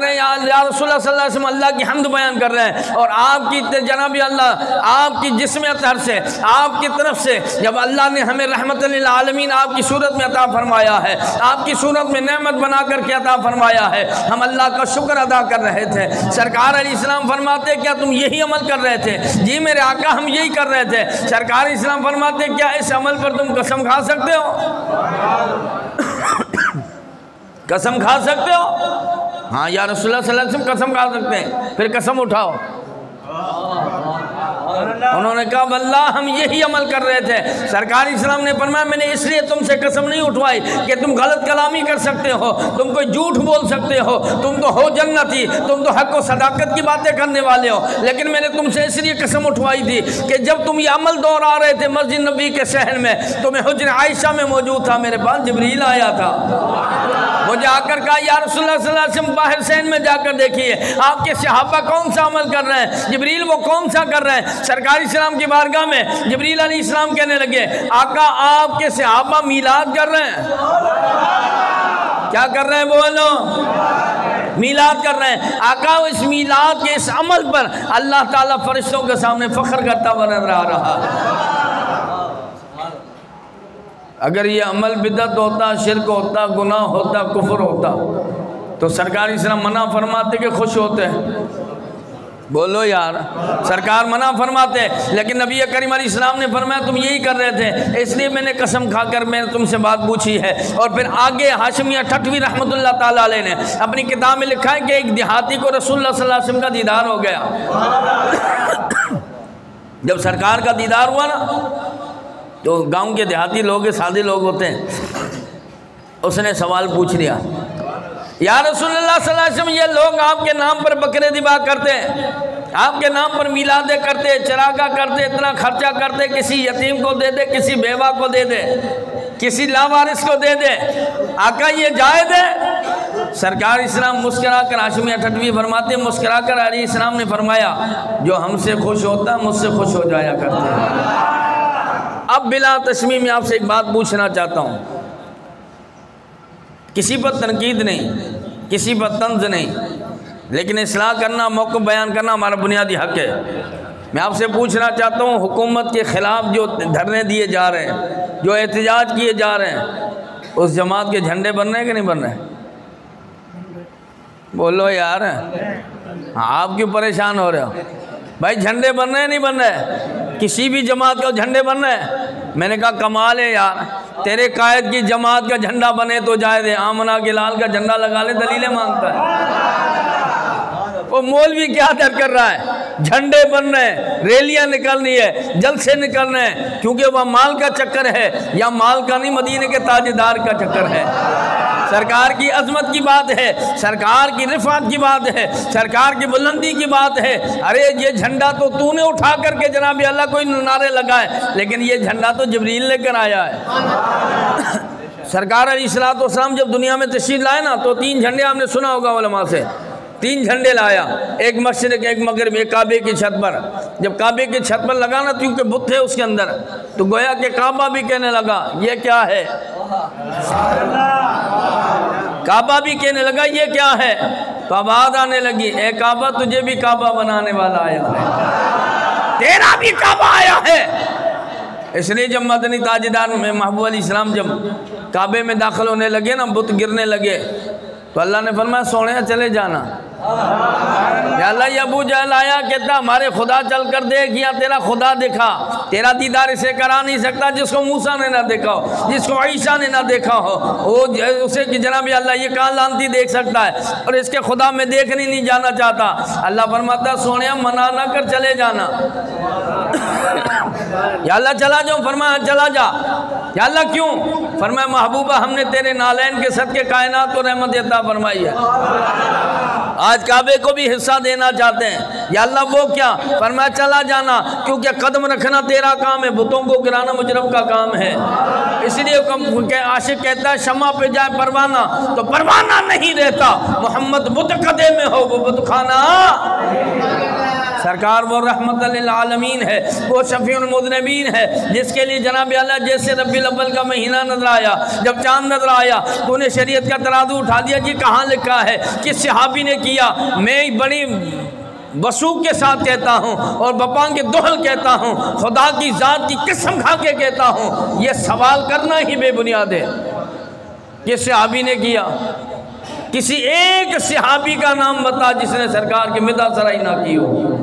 رہے ہیں یا رسول اللہ صلی اللہ علیہ وسلم اللہ کی حمد بیان کر رہے ہیں، اور آپ کی جناب اللہ آپ کی جسم اطہر سے، آپ کی طرف سے جب اللہ نے ہمیں رحمت للعالمین آپ کی صورت میں عطا فرمایا ہے، آپ کی صورت میں نعمت بنا کر کے عطا فرمایا ہے، ہم اللہ کا شکر ادا کر رہے تھے۔ سرکار علیہ السلام فرماتے کیا تم یہی عمل کر رہے تھے؟ جی میرے آقا ہم یہی کر رہے تھے۔ سرکار علیہ السلام فرماتے کیا اس عمل پر تم قسم کھا سکتے ہو؟ قسم کھا سکتے ہو؟ ہاں یا رسول اللہ صلی اللہ علیہ وسلم قسم کھا سکتے ہیں، پھر قسم اٹھاؤ۔ انہوں نے کہا واللہ ہم یہی عمل کر رہے تھے۔ سرکار اسلام نے فرمایا میں نے اس لیے تم سے قسم نہیں اٹھوائی کہ تم غلط کلامی کر سکتے ہو، تم کوئی جھوٹ بول سکتے ہو، تم تو ہو جنتی، تم تو حق و صداقت کی باتیں کرنے والے ہو، لیکن میں نے تم سے اس لیے قسم اٹھوائی تھی کہ جب تم یہ عمل دہرا رہے تھے مسجد نبی کے صحن میں تو میں حجر عائشہ میں موجود تھا، میرے پاس جبریل آیا تھا، وہ جا کر کہا یا رسول اللہ صلی اللہ علیہ وسلم باہر صحن میں جا کر دیکھیے آپ کے صحابہ کون سا عمل کر رہے ہیں، جبریل وہ کون سا کر رہے ہیں۔ سرکار سرکار اسلام کی بارگاہ میں جبریل علیہ السلام کہنے لگے آقا آپ کے صحابہ میلاد کر رہے ہیں. کیا کر رہے ہیں بولو؟ میلاد کر رہے ہیں. آقا اس میلاد کے اس عمل پر اللہ تعالیٰ فرشتوں کے سامنے فخر کرتا ہوا نظر آ رہا. اگر یہ عمل بدعت ہوتا، شرک ہوتا، گناہ ہوتا، کفر ہوتا تو سرکار اسلام منع فرماتے کہ خوش ہوتے؟ بولو یار. سرکار منع فرماتے، لیکن نبی کریم علیہ السلام نے فرمایا تم یہی کر رہے تھے، اس لیے میں نے قسم کھا کر میں نے تم سے بات پوچھی ہے. اور پھر آگے ہاشمیہ ٹھٹوی رحمۃ اللہ تعالیٰ علیہ نے اپنی کتاب میں لکھا ہے کہ ایک دیہاتی کو رسول اللہ صلی اللہ علیہ وسلم کا دیدار ہو گیا. جب سرکار کا دیدار ہوا نا تو گاؤں کے دیہاتی لوگ سادے لوگ ہوتے ہیں، اس نے سوال پوچھ لیا یا رسول اللہ صلی اللہ علیہ وسلم یہ لوگ آپ کے نام پر بکرے ذبح کرتے ہیں، آپ کے نام پر میلادیں کرتے، چراغاں کرتے، اتنا خرچہ کرتے، کسی یتیم کو دے دے، کسی بیوہ کو دے دے، کسی لاوارث کو دے دے، آقا یہ جائز ہے؟ سرکار اسلام مسکرا کر ہاشمیہ ٹھٹوی فرماتے ہیں مسکرا کر علیہ السلام نے فرمایا جو ہم سے خوش ہوتا ہے مجھ سے خوش ہو جایا کرتے ہیں. اب بلا تشمیہ میں آپ سے ایک بات پوچھنا چاہتا ہوں. کسی پر تنقید نہیں، کسی پر طنز نہیں، لیکن اصلاح کرنا، موقف بیان کرنا ہمارا بنیادی حق ہے. میں آپ سے پوچھنا چاہتا ہوں حکومت کے خلاف جو دھرنے دیے جا رہے ہیں، جو احتجاج کیے جا رہے ہیں، اس جماعت کے جھنڈے بن رہے ہیں کہ نہیں بن رہے ہیں؟ بولو یار. آپ کیوں پریشان ہو رہے ہو بھائی؟ جھنڈے بن رہے ہیں نہیں بن رہے؟ کسی بھی جماعت کا جھنڈے بن رہے ہیں؟ میں نے کہا کمال ہے یار، تیرے قائد کی جماعت کا جھنڈا بنے تو جائے دے، آمنہ کے لال کا جھنڈا لگا لے، دلیلیں مانگتا ہے. وہ مولوی کیا در کر رہا ہے؟ جھنڈے بن رہے ہیں، ریلیاں نکلنی ہے، جلسے نکل رہے ہیں، کیونکہ وہ مال کا چکر ہے. یا مال کا نہیں، مدینے کے تاجدار کا چکر ہے. سرکار کی عظمت کی بات ہے، سرکار کی رفعت کی بات ہے، سرکار کی بلندی کی بات ہے. ارے یہ جھنڈا تو نے اٹھا کر کے جناب اللہ کوئی نعرے لگائے، لیکن یہ جھنڈا تو جبریل لے کر آیا ہے. سرکار علیہ السلام جب دنیا میں تشریف لائے نا تو 3 جھنڈے آپ نے سنا ہوگا علماء سے. 3 جھنڈے لایا، ایک مشرق، ایک مغرب، ایک کعبے کی چھت پر. جب کعبے کی چھت پر لگا نا کیونکہ بت تھے اس کے اندر، تو گویا کہ کعبہ بھی کہنے لگا یہ کیا ہے، کعبہ بھی کہنے لگا یہ کیا ہے. تو آواز آنے لگی اے کعبہ تجھے بھی کعبہ بنانے والا آیا ہے، تیرا بھی کعبہ آیا ہے. اس لیے جب مدنی تاجدار میں محبوب علیہ السلام جب کعبے میں داخل ہونے لگے نا، بت گرنے لگے، تو اللہ نے فرمایا سونے چلے جانا. یا اللہ یہ ابو جہل آیا کہتا ہمارے خدا چل کر دیکھ، یا تیرا خدا دیکھا. تیرا دیدار اسے کرا نہیں سکتا جس کو موسیٰ نے نہ دیکھا ہو، جس کو عیسیٰ نے نہ دیکھا ہو. وہ اسے کہ جناب اللہ یہ کہاں لانتی دیکھ سکتا ہے، اور اس کے خدا میں دیکھنے نہیں جانا چاہتا. اللہ فرماتا سونے منع نہ کر چلے جانا. یا اللہ چلا جاؤ، فرمایا چلا جا. یا اللہ کیوں؟ فرمایا محبوبہ ہم نے تیرے نالین کے صدقے کائنات کو رحمت عطا فرمائی ہے، آج کعبے کو بھی حصہ دینا چاہتے ہیں. یا اللہ وہ کیا؟ فرمایا چلا جانا، کیونکہ قدم رکھنا تیرا کام ہے، بتوں کو گرانا مجرم کا کام ہے. اس لیے عاشق کہتا ہے شمع پہ جائے پروانہ تو پروانہ نہیں رہتا، محمد بت قدے میں ہو وہ بت خانہ. سرکار وہ رحمت للعالمین ہے، وہ شفیع المذنبین ہے، جس کے لیے جناب اللہ جیسے ربیع الاول کا مہینہ نظر آیا، جب چاند نظر آیا تو انہیں شریعت کا ترازو اٹھا دیا. جی کہاں لکھا ہے، کس صحابی نے کیا؟ میں بڑی وثوق کے ساتھ کہتا ہوں اور بپانگ دہل کہتا ہوں، خدا کی ذات کی قسم کھا کے کہتا ہوں، یہ سوال کرنا ہی بے بنیاد ہے. کس صحابی نے کیا؟ کسی ایک صحابی کا نام بتا جس نے سرکار کی مدح سرائی نہ کی ہو،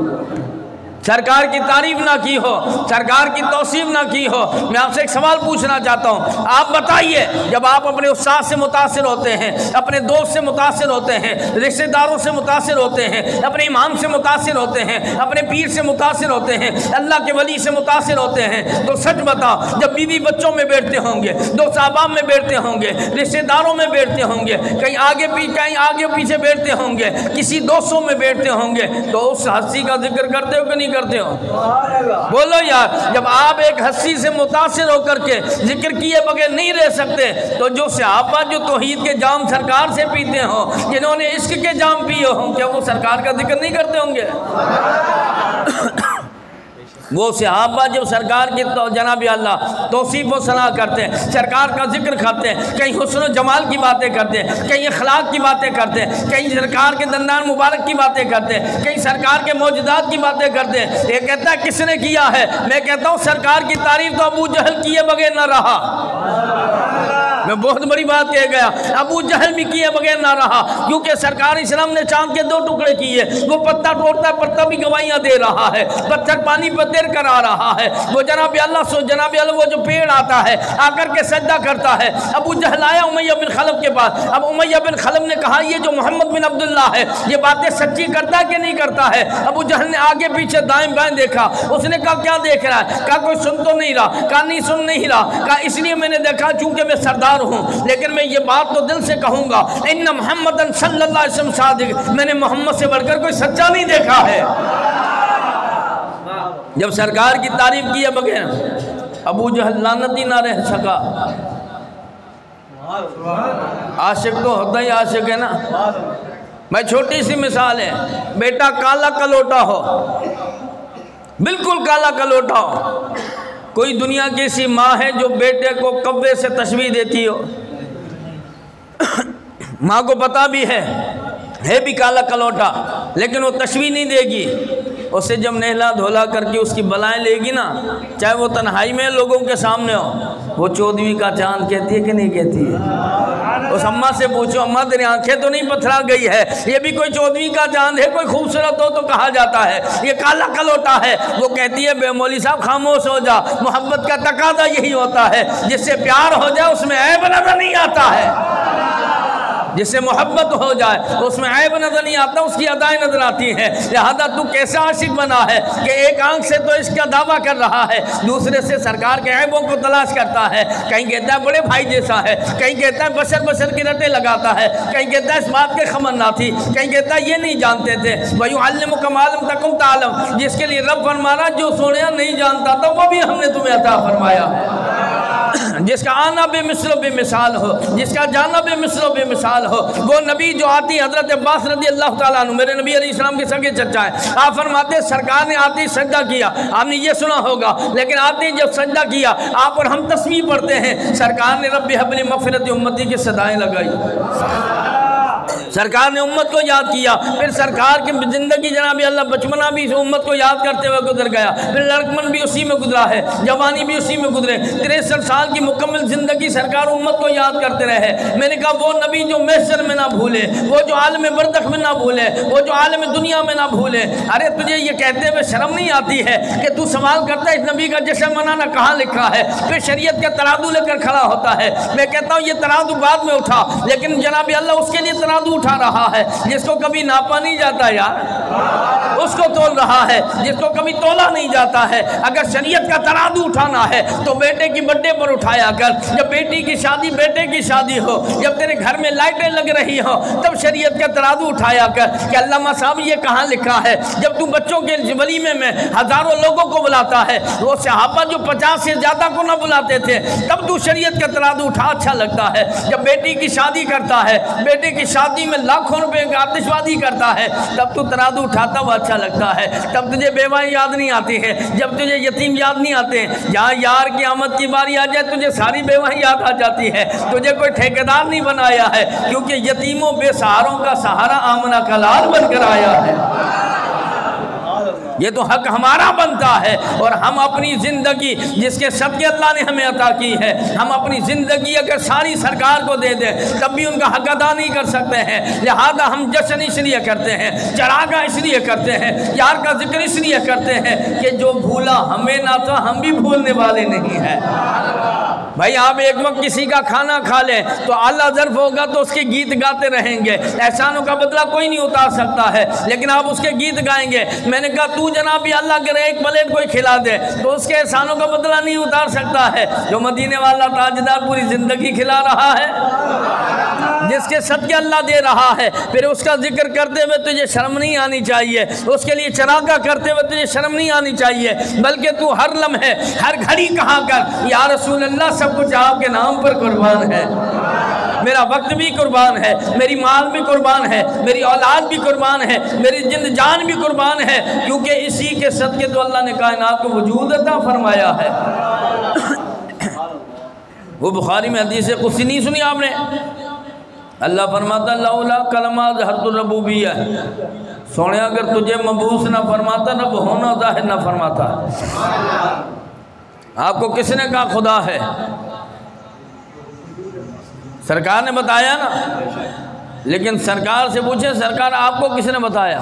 سرکار کی تعریف نہ کی ہو، سرکار کی توصیف نہ کی ہو. میں آپ سے ایک سوال پوچھنا چاہتا ہوں، آپ بتائیے جب آپ اپنے استاد سے متاثر ہوتے ہیں، اپنے دوست سے متاثر ہوتے ہیں، رشتہ داروں سے متاثر ہوتے ہیں، اپنے امام سے متاثر ہوتے ہیں، اپنے پیر سے متاثر ہوتے ہیں، اللہ کے ولی سے متاثر ہوتے ہیں، تو سچ بتاؤ جب بیوی بچوں میں بیٹھتے ہوں گے، دوست احباب میں بیٹھتے ہوں گے، رشتہ داروں میں بیٹھتے ہوں گے، کہیں آگے پیچھے بیٹھتے ہوں گے، کسی دوستوں میں بیٹھتے ہوں گے، تو اس ہستی کا ذکر کرتے ہو کہ نہیں کرتے ہو؟ بولو یار. جب آپ ایک ہستی سے متاثر ہو کر کے ذکر کیے بغیر نہیں رہ سکتے، تو جو صحابہ جو توحید کے جام سرکار سے پیتے ہوں، جنہوں نے عشق کے جام پیے ہوں، کیا وہ سرکار کا ذکر نہیں کرتے ہوں گے؟ وہ صحابہ جو سرکار کی جناب اللہ توصیف و ثنا کرتے ہیں، سرکار کا ذکر کرتے ہیں، کہیں حسن و جمال کی باتیں کرتے ہیں، کہیں اخلاق کی باتیں کرتے ہیں، کہیں سرکار کے دندان مبارک کی باتیں کرتے ہیں، کہیں سرکار کے معجزات کی باتیں کرتے ہیں۔ یہ کہتا ہے کس نے کیا ہے؟ میں کہتا ہوں سرکار کی تعریف تو ابو جہل کیے بغیر نہ رہا۔ میں بہت بڑی بات کہہ گیا، ابو جہل بھی کیے بغیر نہ رہا، کیونکہ سرکار اسلام نے چاند کے 2 ٹکڑے کیے، وہ پتہ توڑتا ہے، پتہ بھی گواہیاں دے رہا ہے، پتھر پانی پر تیر کرا رہا ہے، وہ جناب اللہ وہ جو پیڑ آتا ہے آ کر کے سجدہ کرتا ہے۔ ابو جہل آیا امیہ بن خلف کے پاس، اب امیہ بن خلف نے کہا یہ جو محمد بن عبداللہ ہے یہ باتیں سچی کرتا ہے کہ نہیں کرتا ہے؟ ابو جہل نے آگے پیچھے دائیں بائیں دیکھا، اس نے کہا کیا دیکھ رہا ہے؟ کہا کوئی سن تو نہیں رہا، کہا نہیں سن نہیں رہا، کہا اس لیے میں نے دیکھا چونکہ میں سردار ہوں، لیکن میں یہ بات تو دل سے کہوں گا ان محمدن صلی اللہ علیہ وسلم صادق، میں نے محمد سے بڑھ کر کوئی سچا نہیں دیکھا ہے۔ جب سرکار کی تعریف کیے بغیر ابو جہل لعنتی نہ رہ سکا۔ عاشق تو ہوتا ہی عاشق ہے نا۔ میں چھوٹی سی مثال ہے، بیٹا کالا کلوٹا ہو، بالکل کالا کلوٹا ہو، کوئی دنیا کی ایسی ماں ہے جو بیٹے کو کبے سے تشبیہ دیتی ہو؟ ماں کو پتا بھی ہے بھی کالا کلوٹا، لیکن وہ تشبیہ نہیں دے گی۔ اسے جب نہلا دھولا کر کے اس کی بلائیں لے گی نا، چاہے وہ تنہائی میں لوگوں کے سامنے ہو، وہ 14ویں کا چاند کہتی ہے کہ نہیں کہتی ہے؟ اس اماں سے پوچھو اماں تیری آنکھیں تو نہیں پتھرا گئی ہے؟ یہ بھی کوئی 14ویں کا چاند ہے، کوئی خوبصورت ہو تو کہا جاتا ہے یہ کالا کلوٹا ہے۔ وہ کہتی ہے بے مولوی صاحب خاموش ہو جا، محبت کا تقاضا یہی ہوتا ہے، جس سے پیار ہو جائے اس میں عیب نظر نہیں آتا ہے، جس سے محبت ہو جائے اس میں عیب نظر نہیں آتا، اس کی ادائیں نظر آتی ہیں۔ لہذا تو کیسا عاشق بنا ہے کہ ایک آنکھ سے تو اس کا دعویٰ کر رہا ہے، دوسرے سے سرکار کے عیبوں کو تلاش کرتا ہے، کہیں کہتا ہے بڑے بھائی جیسا ہے، کہیں کہتا ہے بشر کی رٹیں لگاتا ہے، کہیں کہتا ہے اس بات کے خبر نہ تھی، کہیں کہتا ہے یہ نہیں جانتے تھے۔ وَيُعَلِّمُكَ مَا لَمْ تَكُنْ تَعْلَمْ، جس کے لیے رب فرمانا جو سونے نہیں جانتا تھا وہ بھی ہم نے تمہیں عطا فرمایا ہے، جس کا آنا بے مثل و بے مثال ہو، جس کا جانا بے مثل و بے مثال ہو۔ وہ نبی جو آتی حضرت عباس رضی اللہ تعالیٰ عنہ، میرے نبی علیہ السلام کے سگے چچا ہے، آپ فرماتے ہیں سرکار نے آتے ہی سجدہ کیا، آپ نے یہ سنا ہوگا، لیکن آتے ہی جب سجدہ کیا آپ اور ہم تسبیح پڑھتے ہیں، سرکار نے رب حب لی مغفرت امتی کی صدائیں لگائی، سرکار نے امت کو یاد کیا۔ پھر سرکار کی زندگی جناب اللہ بچپنا بھی امت کو یاد کرتے ہوئے گزر گیا، پھر لڑکپن بھی اسی میں گزرا ہے، جوانی بھی اسی میں گزرے، 63 سال کی مکمل زندگی سرکار امت کو یاد کرتے رہے۔ میں نے کہا وہ نبی جو محشر میں نہ بھولے، وہ جو عالم برزخ میں نہ بھولے، وہ جو عالم دنیا میں نہ بھولے۔ ارے تجھے یہ کہتے ہوئے شرم نہیں آتی ہے کہ تو سوال کرتا ہے اس نبی کا جشن منانا کہاں لکھا ہے؟ پھر شریعت کا ترازو لے کر کھڑا ہوتا ہے۔ میں کہتا ہوں یہ ترازو بعد میں اٹھا، لیکن جناب اللہ اس کے لیے ترازو اٹھا رہا ہے جس کو کبھی ناپا نہیں جاتا یار، اس کو تول رہا ہے جس کو کبھی تولا نہیں جاتا ہے۔ اگر شریعت کا ترازو اٹھانا ہے تو بیٹے کی برتھڈے پر اٹھایا کر، جب بیٹی کی شادی بیٹے کی شادی ہو، جب تیرے گھر میں لائٹیں لگ رہی ہو تب شریعت کا ترازو اٹھایا کر کہ علامہ صاحب یہ کہاں لکھا ہے؟ جب تو بچوں کے ولیمے میں ہزاروں لوگوں کو بلاتا ہے، وہ صحابہ جو 50 سے زیادہ کو نہ بلاتے تھے، تب تو شریعت کا ترازو اٹھا اچھا لگتا ہے۔ جب بیٹی کی شادی کرتا ہے، بیٹے کی شادی میں لاکھوں روپے کا آتش بازی کرتا ہے، تب تو ترازو اٹھاتا وہ اچھا لگتا ہے۔ تب تجھے بیوہ یاد نہیں آتی ہے، جب تجھے یتیم یاد نہیں آتے، جہاں یار کی آمد کی باری آ جائے تجھے ساری بیوہ یاد آ جاتی ہے۔ تجھے کوئی ٹھیکیدار نہیں بنایا ہے، کیونکہ یتیموں بے سہاروں کا سہارا آمنہ کا لال بن کر آیا ہے۔ یہ تو حق ہمارا بنتا ہے، اور ہم اپنی زندگی جس کے صدقے اللہ نے ہمیں عطا کی ہے، ہم اپنی زندگی اگر ساری سرکار کو دے دیں تب بھی ان کا حق ادا نہیں کر سکتے ہیں۔ لہذا ہم جشن اس لیے کرتے ہیں، چراغاں اس لیے کرتے ہیں، یار کا ذکر اس لیے کرتے ہیں کہ جو بھولا ہمیں نہ تھا ہم بھی بھولنے والے نہیں ہیں۔ بھائی آپ ایک وقت کسی کا کھانا کھا لیں تو اعلیٰ ظرف ہوگا تو اس کے گیت گاتے رہیں گے، احسانوں کا بدلہ کوئی نہیں اتار سکتا ہے، لیکن آپ اس کے گیت گائیں گے۔ میں نے کہا تو جناب اللہ کرے ایک پلیٹ کوئی کھلا دے تو اس کے احسانوں کا بدلہ نہیں اتار سکتا ہے۔ جو مدینے والا تاجدار پوری زندگی کھلا رہا ہے، جس کے صدقے اللہ دے رہا ہے، پھر اس کا ذکر کرتے ہوئے تجھے شرم نہیں آنی چاہیے، اس کے لیے چراغاں کرتے ہوئے تجھے شرم نہیں آنی چاہیے، بلکہ تو ہر لمحے ہر گھڑی کہا کر یا رسول اللہ سب کچھ آپ کے نام پر قربان ہے۔ میرا وقت بھی قربان ہے، میری مال بھی قربان ہے، میری اولاد بھی قربان ہے، میری جند جان بھی قربان ہے، کیونکہ اسی کے صدقے تو اللہ نے کائنات کو وجود عطا فرمایا ہے۔ وہ بخاری میں حدیث قدسی نہیں سنی آپ نے؟ اللہ فرماتا لولا کلمات ظہرت الربوبیہ، سونے اگر تجھے مبعوث نہ فرماتا رب ہونا ظاہر نہ فرماتا۔ آپ کو کس نے کہا خدا ہے؟ سرکار نے بتایا نا، لیکن سرکار سے پوچھیں سرکار آپ کو کس نے بتایا؟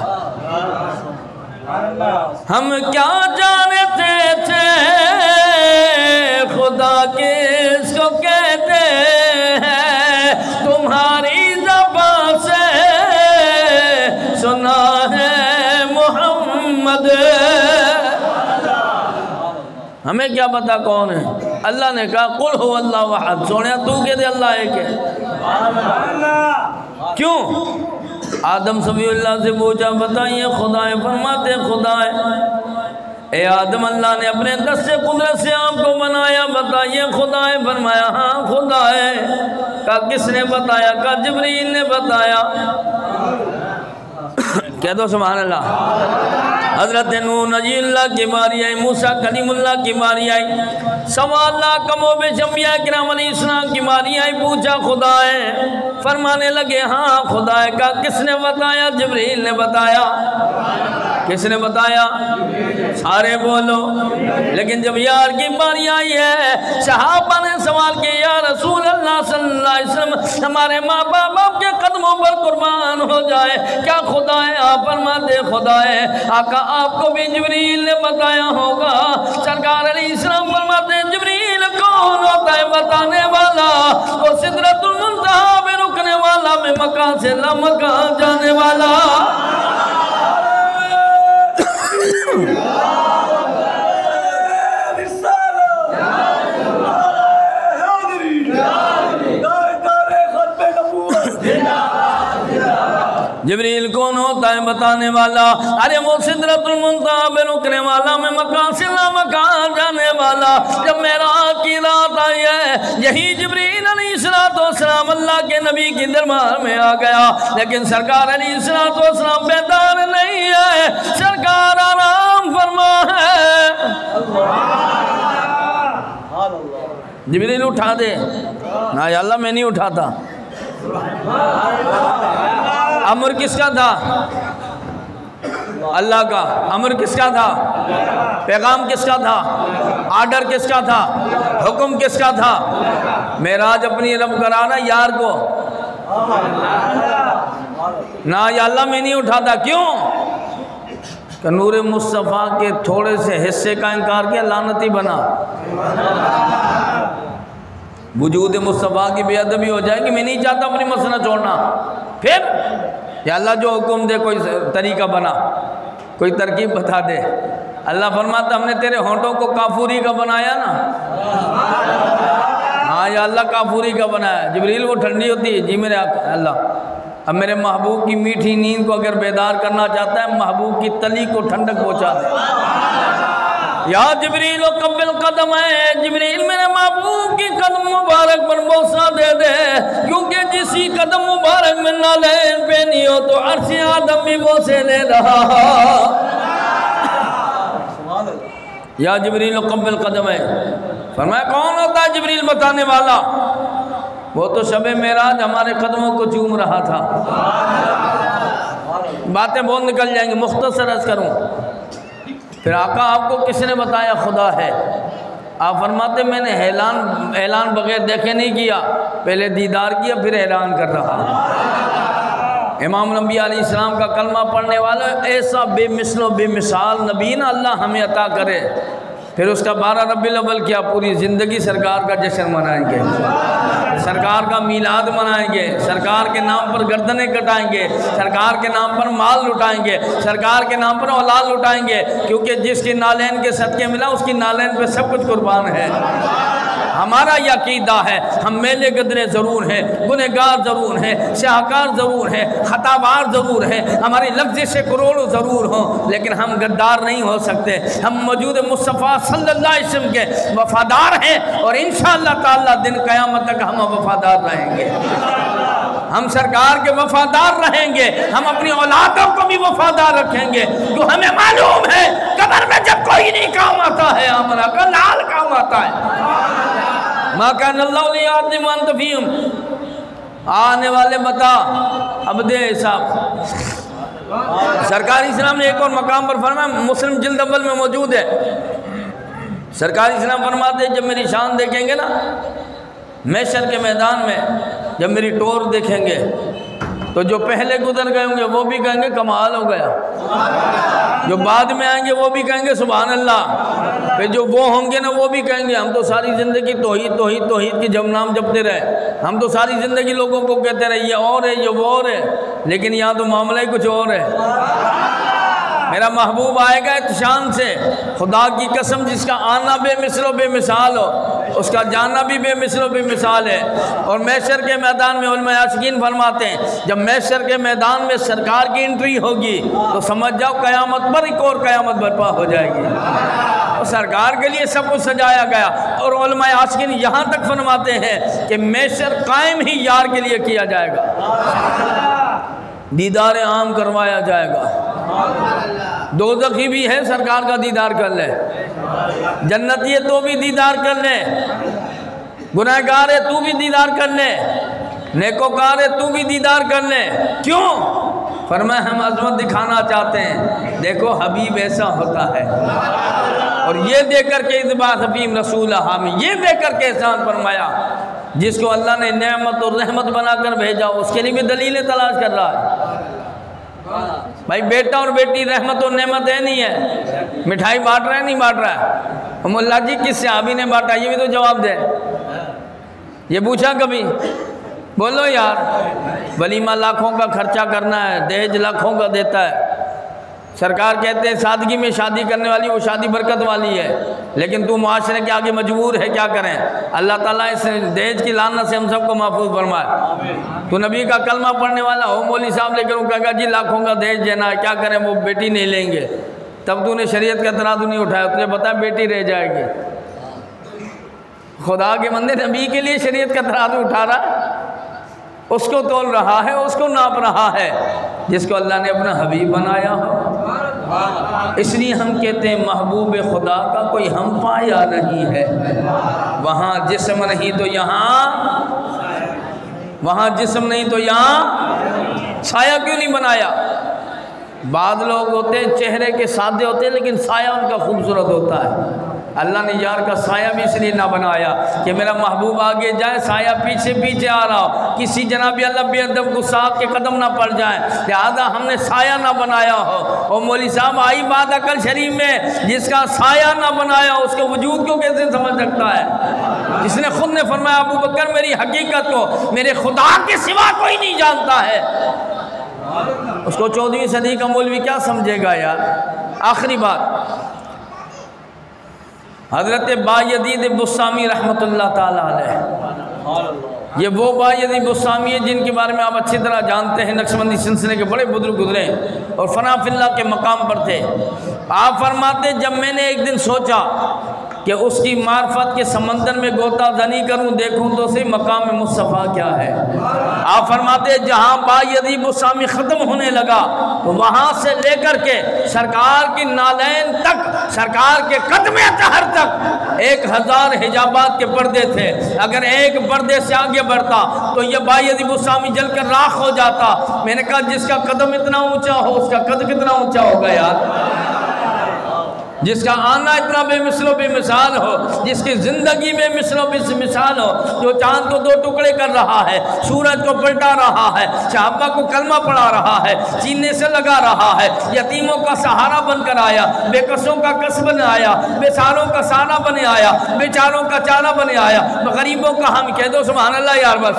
ہم کیا جانتے تھے خدا کس کو کہتے ہیں، تمہاری زبان سے سنا ہے محمد۔ ہمیں کیا پتا کون ہے؟ اللہ نے کہا قل هو اللہ احد، سونے تو کہہ دے اللہ ایک ہے۔ کیوں؟ آدم صفی اللہ سے پوچھا بتائیے خدا ہے، فرماتے خدا ہے۔ اے آدم اللہ نے اپنے دست قدرت سے آپ کو بنایا، بتائیے خدا ہے، فرمایا ہاں خدا ہے۔ کہا کس نے بتایا؟ کہا جبریل نے بتایا۔ کہہ دو سبحان اللہ۔ حضرت نوح نجی اللہ کی باری آئی، موسیٰ کلیم اللہ کی باری آئی، سوا اللہ کمو بے انبیاء کرام علیہ السلام کی باری آئی، پوچھا خدا ہے، فرمانے لگے ہاں خدا ہے۔ کہا کس نے بتایا؟ جبریل نے بتایا۔ کس نے بتایا؟ سارے بولو۔ لیکن جب یار کی باری آئی ہے، صحابہ نے سوال کیا یا رسول اللہ صلی اللہ علیہ وسلم ہمارے ماں باپ آپ کے قدموں پر قربان ہو جائے، کیا خدا ہے؟ آپ فرماتے خدا ہے۔ آقا آپ کو بھی جبریل نے بتایا ہوگا۔ سرکار علیہ السلام فرماتے ہیں جبریل کون ہوتا ہے بتانے والا؟ وہ سدرۃ المنتہا میں رکنے والا، میں مکان سے لامکان جانے والا۔ جبریل کون ہوتا ہے بتانے والا؟ ارے وہ سدرۃ المنتہا میں رکنے والا، میں مکان سے لامکان جانے والا۔ جب معراج کی رات آئی ہے، یہی جبریل علیہ السلام اللہ کے نبی کی دربار میں آ گیا، لیکن سرکار علیہ السلام بیدار نہیں ہے، سرکار آرام فرما ہے۔ جبریل اٹھا دے نا، یا اللہ میں نہیں اٹھاتا۔ امر کس کا تھا؟ اللہ کا۔ امر کس کا تھا؟ پیغام کس کا تھا؟ آرڈر کس کا تھا؟ حکم کس کا تھا؟ معراج اپنی رب کرانا یار کو نا، یا اللہ میں نہیں اٹھاتا۔ کیوں؟ کہ نور مصطفیٰ کے تھوڑے سے حصے کا انکار کیا، لعنتی بنا۔ وجود مصطفیٰ کی بے ادبی ہو جائے کہ میں نہیں چاہتا اپنی مسئلہ چھوڑنا، پھر یا اللہ جو حکم دے کوئی طریقہ بنا، کوئی ترکیب بتا دے۔ اللہ فرماتا ہم نے تیرے ہونٹوں کو کافوری کا بنایا نا، ہاں یا اللہ کافوری کا بنایا۔ جبریل وہ ٹھنڈی ہوتی ہے، جی میرے اللہ اب میرے محبوب کی میٹھی نیند کو اگر بیدار کرنا چاہتا ہے، محبوب کی تلی کو ٹھنڈک پہنچا دے۔ یا جبریل و قبل قدم ہے، جبریل میرے محبوب کی قدم مبارک پر بوسہ دے دے، کیونکہ جسی قدم مبارک میں نالین پہنی ہو تو عرش آدم بھی بوسے لے رہا۔ یا جبریل و قبل قدم ہے، فرمایا کون ہوتا ہے جبریل بتانے والا؟ وہ تو شب معراج ہمارے قدموں کو چوم رہا تھا۔ باتیں بہت نکل جائیں گی، مختصر عرض کروں۔ پھر آقا آپ کو کس نے بتایا خدا ہے؟ آپ فرماتے میں نے اعلان بغیر دیکھے نہیں کیا، پہلے دیدار کیا پھر اعلان کر رہا۔ امام الانبیاء علیہ السلام کا کلمہ پڑھنے والا ایسا بے مثل و بے مثال نبی نا اللہ ہمیں عطا کرے، پھر اس کا 12 ربیع الاول کیا پوری زندگی سرکار کا جشن منائیں گے، سرکار کا میلاد منائیں گے، سرکار کے نام پر گردنیں کٹائیں گے، سرکار کے نام پر مال لٹائیں گے، سرکار کے نام پر اولاد لٹائیں گے، کیونکہ جس کی نالین کے صدقے ملا اس کی نالین پہ سب کچھ قربان ہے۔ ہمارا یہ عقیدہ ہے ہم میلے گدرے ضرور ہیں، گنہگار ضرور ہیں، شاہکار ضرور ہیں، خطابار ضرور ہیں، ہماری لفظ سے کروڑوں ضرور ہوں، لیکن ہم غدار نہیں ہو سکتے۔ ہم موجود مصطفیٰ صلی اللہ علیہ وسلم کے وفادار ہیں، اور انشاءاللہ تعالیٰ دن قیامت تک ہم وفادار رہیں گے۔ ہم سرکار کے وفادار رہیں گے، ہم اپنی اولادوں کو بھی وفادار رکھیں گے، جو ہمیں معلوم ہے قبر میں جب کوئی نہیں کام آتا ہے ہمارا کا لال کام آتا ہے۔ ما کان اللہ لیعذب وانت فیہم، آنے والے بتا اب دے حساب۔ سرکار اسلام نے ایک اور مقام پر فرمایا، مسلم جلد اول میں موجود ہے، سرکار اسلام فرماتے ہیں جب میری شان دیکھیں گے نا محشر کے میدان میں، جب میری ٹور دیکھیں گے تو جو پہلے گزر گئے ہوں گے وہ بھی کہیں گے کمال ہو گیا، جو بعد میں آئیں گے وہ بھی کہیں گے سبحان اللہ، پھر جو وہ ہوں گے نا وہ بھی کہیں گے ہم تو ساری زندگی توحید توحید توحید کی جب نام جپتے رہے، ہم تو ساری زندگی لوگوں کو کہتے رہے یہ اور ہے یہ وہ اور ہے، لیکن یہاں تو معاملہ ہی کچھ اور ہے۔ میرا محبوب آئے گا اتشان سے، خدا کی قسم جس کا آنا بے مثل و بے مثال ہو اس کا جانا بھی بے مثل و بے مثال ہے۔ اور محشر کے میدان میں علماء عاشقین فرماتے ہیں جب محشر کے میدان میں سرکار کی انٹری ہوگی تو سمجھ جاؤ قیامت پر ایک اور قیامت برپا ہو جائے گی، اور سرکار کے لیے سب کچھ سجایا گیا۔ اور علماء عاشقین یہاں تک فرماتے ہیں کہ محشر قائم ہی یار کے لیے کیا جائے گا، دیدار عام کروایا جائے گا۔ دوزخی بھی ہے سرکار کا دیدار کر لے، جنتی ہے تو بھی دیدار کر لے، گناہگار ہے تو بھی دیدار کر لے، نیکوکار ہے تو بھی دیدار کر لے۔ کیوں؟ فرمایا ہم عظمت دکھانا چاہتے ہیں، دیکھو حبیب ایسا ہوتا ہے، اور یہ دیکھ کر کے اذبات حبیب رسول حامی، یہ دیکھ کر کے احسان فرمایا جس کو اللہ نے نعمت اور رحمت بنا کر بھیجا اس کے لیے بھی دلیلیں تلاش کر رہا ہے۔ بھائی بیٹا اور بیٹی رحمت اور نعمت ہے نہیں ہے، مٹھائی بانٹ رہا ہے نہیں بانٹ رہا ہے، مولا جی کس صحابی نے بانٹا یہ بھی تو جواب دے، یہ پوچھا کبھی؟ بولو یار، ولیمہ لاکھوں کا خرچہ کرنا ہے، دہیج لاکھوں کا دیتا ہے، سرکار کہتے ہیں سادگی میں شادی کرنے والی وہ شادی برکت والی ہے، لیکن تو معاشرے کے آگے مجبور ہے، کیا کریں؟ اللہ تعالیٰ اس دہیج کی لعنت سے ہم سب کو محفوظ فرمائے۔ تو نبی کا کلمہ پڑھنے والا ہو مولوی صاحب لے کر وہ کہے گا جی لاکھوں کا دہیج دینا ہے، کیا کریں وہ بیٹی نہیں لیں گے، تب تو نے شریعت کا ترازو نہیں اٹھایا، تجھے پتا بیٹی رہ جائے گی۔ خدا کے بندے نبی کے لیے شریعت کا ترازو اٹھا رہا ہے، اس کو تول رہا ہے، اس کو ناپ رہا ہے جس کو اللہ نے اپنا حبیب بنایا ہو۔ اس لیے ہم کہتے ہیں محبوب خدا کا کوئی ہم پایا نہیں ہے، وہاں جسم نہیں تو یہاں، وہاں جسم نہیں تو یہاں سایہ کیوں نہیں بنایا؟ بعض لوگ ہوتے ہیں چہرے کے سادے ہوتے ہیں لیکن سایہ ان کا خوبصورت ہوتا ہے، اللہ نے یار کا سایہ بھی اس لیے نہ بنایا کہ میرا محبوب آگے جائے سایہ پیچھے پیچھے آ رہا ہو، کسی جناب اللہ بے ادب گستاخ کے قدم نہ پڑ جائیں، لہذا ہم نے سایہ نہ بنایا ہو۔ اور مولوی صاحب آئی بات عقل شریف میں، جس کا سایہ نہ بنایا اس کے وجود کو کیسے سمجھ سکتا ہے؟ جس نے خود نے فرمایا ابو بکر میری حقیقت کو میرے خدا کے سوا کوئی نہیں جانتا ہے، اس کو 14ویں صدی کا مولوی کیا سمجھے گا یار؟ آخری بات، حضرت بایزید بسطامی رحمۃ اللہ تعالیٰ علیہ، یہ وہ بایزید بسطامی ہے جن کے بارے میں آپ اچھی طرح جانتے ہیں، نقشبندی سلسلے کے بڑے بزرگ گزرے اور فنا فی اللہ کے مقام پر تھے۔ آپ فرماتے جب میں نے ایک دن سوچا کہ اس کی معرفت کے سمندر میں غوطہ زنی کروں، دیکھوں تو صحیح مقام مصطفیٰ کیا ہے۔ آپ فرماتے جہاں بایزید بسطامی ختم ہونے لگا تو وہاں سے لے کر کے سرکار کی نالین تک، سرکار کے قدم اطہر تک 1000 حجابات کے پردے تھے، اگر ایک پردے سے آگے بڑھتا تو یہ بایزید بسطامی جل کر راکھ ہو جاتا۔ میں نے کہا جس کا قدم اتنا اونچا ہو اس کا قد کتنا اونچا ہوگا یار، جس کا آنا اتنا بے مثل و بے مثال ہو، جس کی زندگی میں مثل و بے مثال ہو، جو چاند کو 2 ٹکڑے کر رہا ہے، سورج کو پلٹا رہا ہے، صحابہ کو کلمہ پڑھا رہا ہے، سینے سے لگا رہا ہے، یتیموں کا سہارا بن کر آیا، بے کسوں کا کس بن آیا، بے ساروں کا سارا بنے آیا، بے چاروں کا چارہ بنے آیا، غریبوں کا ہم کہہ دو سبحان اللہ یار، بس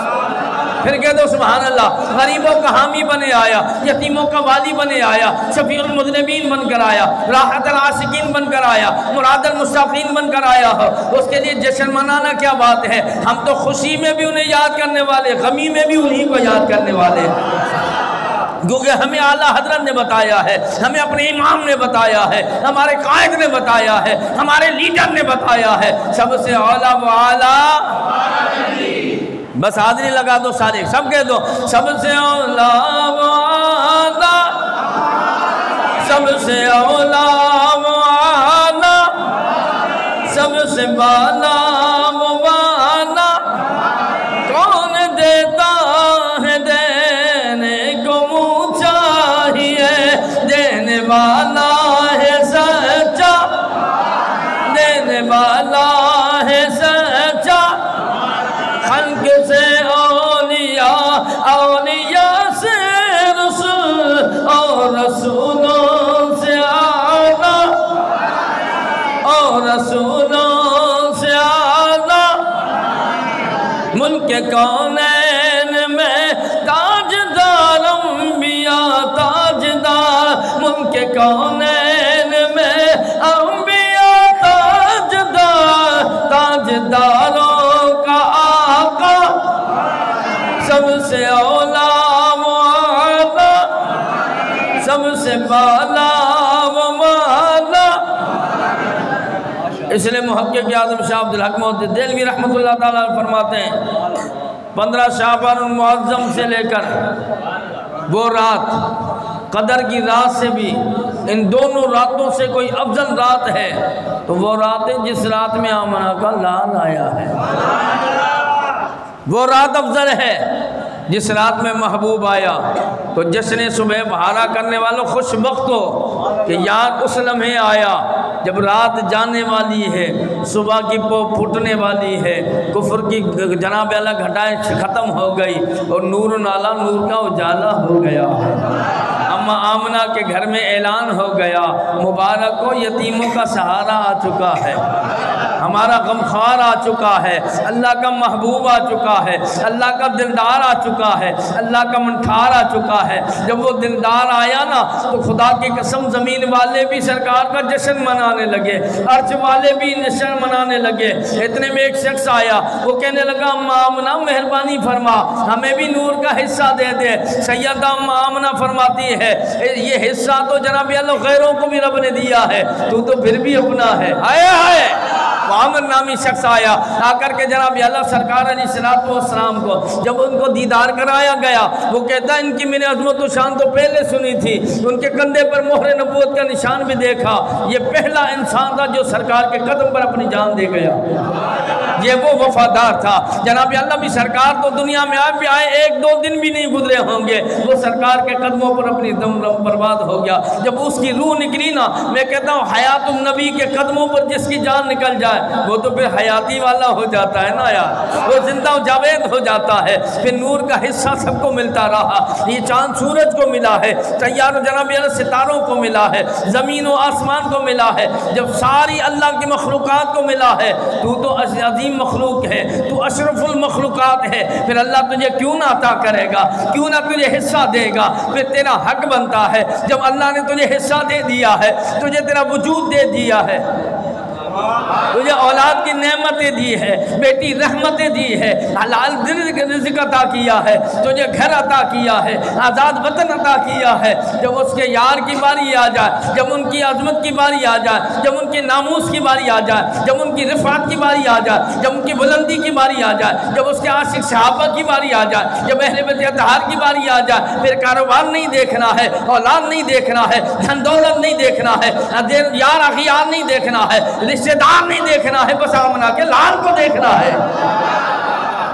پھر کہہ دو سبحان اللہ، غریبوں کا حامی بنے آیا، یتیموں کا والی بنے آیا، شفیع المذنبین بن کر آیا، راحت العاشقین المستقیم بن کر آیا، مراد المستقیم بن کر آیا ہو، اس کے لیے جشن منانا کیا بات ہے؟ ہم تو خوشی میں بھی انہیں یاد کرنے والے، غمی میں بھی انہیں کو یاد کرنے والے، کیونکہ ہمیں اعلیٰ حضرت نے بتایا ہے، ہمیں اپنے امام نے بتایا ہے، ہمارے قائد نے بتایا ہے، ہمارے لیڈر نے بتایا ہے، سب سے اولا و اعلیٰ، بس حاضری لگا دو سارے، سب کہہ دو، سب سے اولا و اعلیٰ، سب سے اولا و اعلیٰ، سب سے بالا و بالا، کون دیتا ہے دینے کو منہ چاہیے، دینے والا ہے سچا، دینے والا ہے سچا، خلق سے اولیاء، اولیاء سے رسول، اور رسولوں سے اعلیٰ، اور رسولوں سے اعلیٰ، ملک کونین میں تاجدار انبیاء، تاجدار ملک کونین میں انبیاء، تاجدار، تاجداروں کا آقا، سب سے اولا و اعلیٰ، سب سے بالا و بالا۔ اس لیے محقق اعظم شاہ عبدالحق محدث دہلوی رحمۃ اللہ تعالیٰ فرماتے ہیں 15 شعبان المعظم سے لے کر وہ رات قدر کی رات سے بھی ان دونوں راتوں سے کوئی افضل رات ہے تو وہ رات ہے جس رات میں آمنہ کا لال آیا ہے، وہ رات افضل ہے جس رات میں محبوب آیا۔ تو جشن صبح بہارا کرنے والوں خوش بخت ہو کہ یاد اس لمحے آیا جب رات جانے والی ہے، صبح کی پو پھوٹنے والی ہے، کفر کی جناب اللہ گھٹائیں ختم ہو گئی اور نور نالا نور کا اجالا ہو گیا، اما آمنہ کے گھر میں اعلان ہو گیا، مبارک ہو یتیموں کا سہارا آ چکا ہے، ہمارا غمخوار آ چکا ہے، اللہ کا محبوب آ چکا ہے، اللہ کا دلدار آ چکا ہے، اللہ کا منٹھار آ چکا ہے۔ جب وہ دلدار آیا نا تو خدا کی قسم زمین والے بھی سرکار کا جشن منانے لگے، عرش والے بھی جشن منانے لگے۔ اتنے میں ایک شخص آیا، وہ کہنے لگا اماں آمنہ مہربانی فرما ہمیں بھی نور کا حصہ دے دے۔ سیدہ اماں آمنہ فرماتی ہے یہ حصہ تو جناب اللہ غیروں کو بھی رب نے دیا ہے، تو پھر بھی اپنا ہے۔ ہائے ہائے، عامر نامی شخص آیا، آ کر کے جناب اللہ سرکار علیہ السلام کو جب ان کو دیدار کرایا گیا، وہ کہتا ہے ان کی میں نے عظمت و شان تو پہلے سنی تھی، ان کے کندھے پر مہر نبوت کا نشان بھی دیکھا، یہ پہلا انسان تھا جو سرکار کے قدم پر اپنی جان دے گیا، یہ وہ وفادار تھا۔ جناب اللہ بھی سرکار تو دنیا میں آئے 1-2 دن بھی نہیں گزرے ہوں گے، وہ سرکار کے قدموں پر اپنی دم برباد ہو گیا۔ جب اس کی روح نکلی نا، میں کہتا ہوں حیات النبی کے قدموں پر جس کی جان نکل جائے وہ تو پھر حیاتی والا ہو جاتا ہے نا یار، وہ زندہ و جاوید ہو جاتا ہے۔ پھر نور کا حصہ سب کو ملتا رہا، یہ چاند سورج کو ملا ہے، سیار و جناب اللہ ستاروں کو ملا ہے، زمین و آسمان کو ملا ہے، جب ساری اللہ کی مخلوقات کو ملا ہے، تو عظیم مخلوق ہے، تو اشرف المخلوقات ہے، پھر اللہ تجھے کیوں نہ عطا کرے گا، کیوں نہ تجھے حصہ دے گا؟ پھر تیرا حق بنتا ہے جب اللہ نے تجھے حصہ دے دیا ہے، تجھے تیرا وجود دے دیا ہے، تجھے اولاد کی نعمتیں دی ہے، بیٹی رحمتیں دی ہے، حلال رزق عطا کیا ہے، تجھے گھر عطا کیا ہے، آزاد وطن عطا کیا ہے، جب اس کے یار کی باری آ جائے، جب ان کی عظمت کی باری آ جائے، جب ان کے ناموس کی باری آ جائے، جب ان کی رفعت کی باری آ جائے، جب ان کی بلندی کی باری آ جائے، جب اس کے عاشق صحابہ کی باری آ جائے، جب اہل بیت اطہار کی باری آ جائے، پھر کاروبار نہیں دیکھنا ہے، اولاد نہیں دیکھنا ہے، دھن دولت نہیں دیکھنا ہے، یار اخیار نہیں دیکھنا ہے، رشتہ دار نہیں دیکھنا ہے، بس آمنہ کے لال کو دیکھنا ہے۔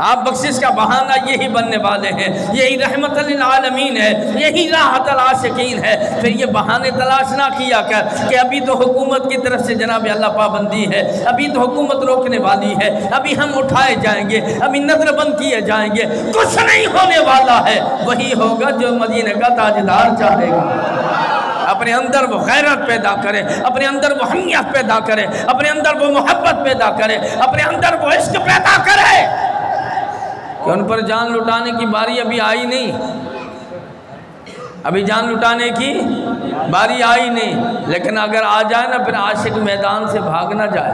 آپ بخشش کا بہانہ یہی بننے والے ہیں، یہی رحمت للعالمین ہے، یہی راحت العاشقین ہے۔ پھر یہ بہانے تلاش نہ کیا کر کہ ابھی تو حکومت کی طرف سے جناب اللہ پابندی ہے، ابھی تو حکومت روکنے والی ہے، ابھی ہم اٹھائے جائیں گے، ابھی نظر بند کیے جائیں گے، کچھ نہیں ہونے والا ہے، وہی ہوگا جو مدینہ کا تاجدار چاہے گا۔ اپنے اندر وہ غیرت پیدا کرے، اپنے اندر وہ حمیت پیدا کرے، اپنے اندر وہ محبت پیدا کرے، اپنے اندر وہ عشق پیدا کرے کہ ان پر جان لٹانے کی باری ابھی آئی نہیں، ابھی جان لٹانے کی باری آئی نہیں، لیکن اگر آ جائے نا پھر عاشق میدان سے بھاگ نہ جائے،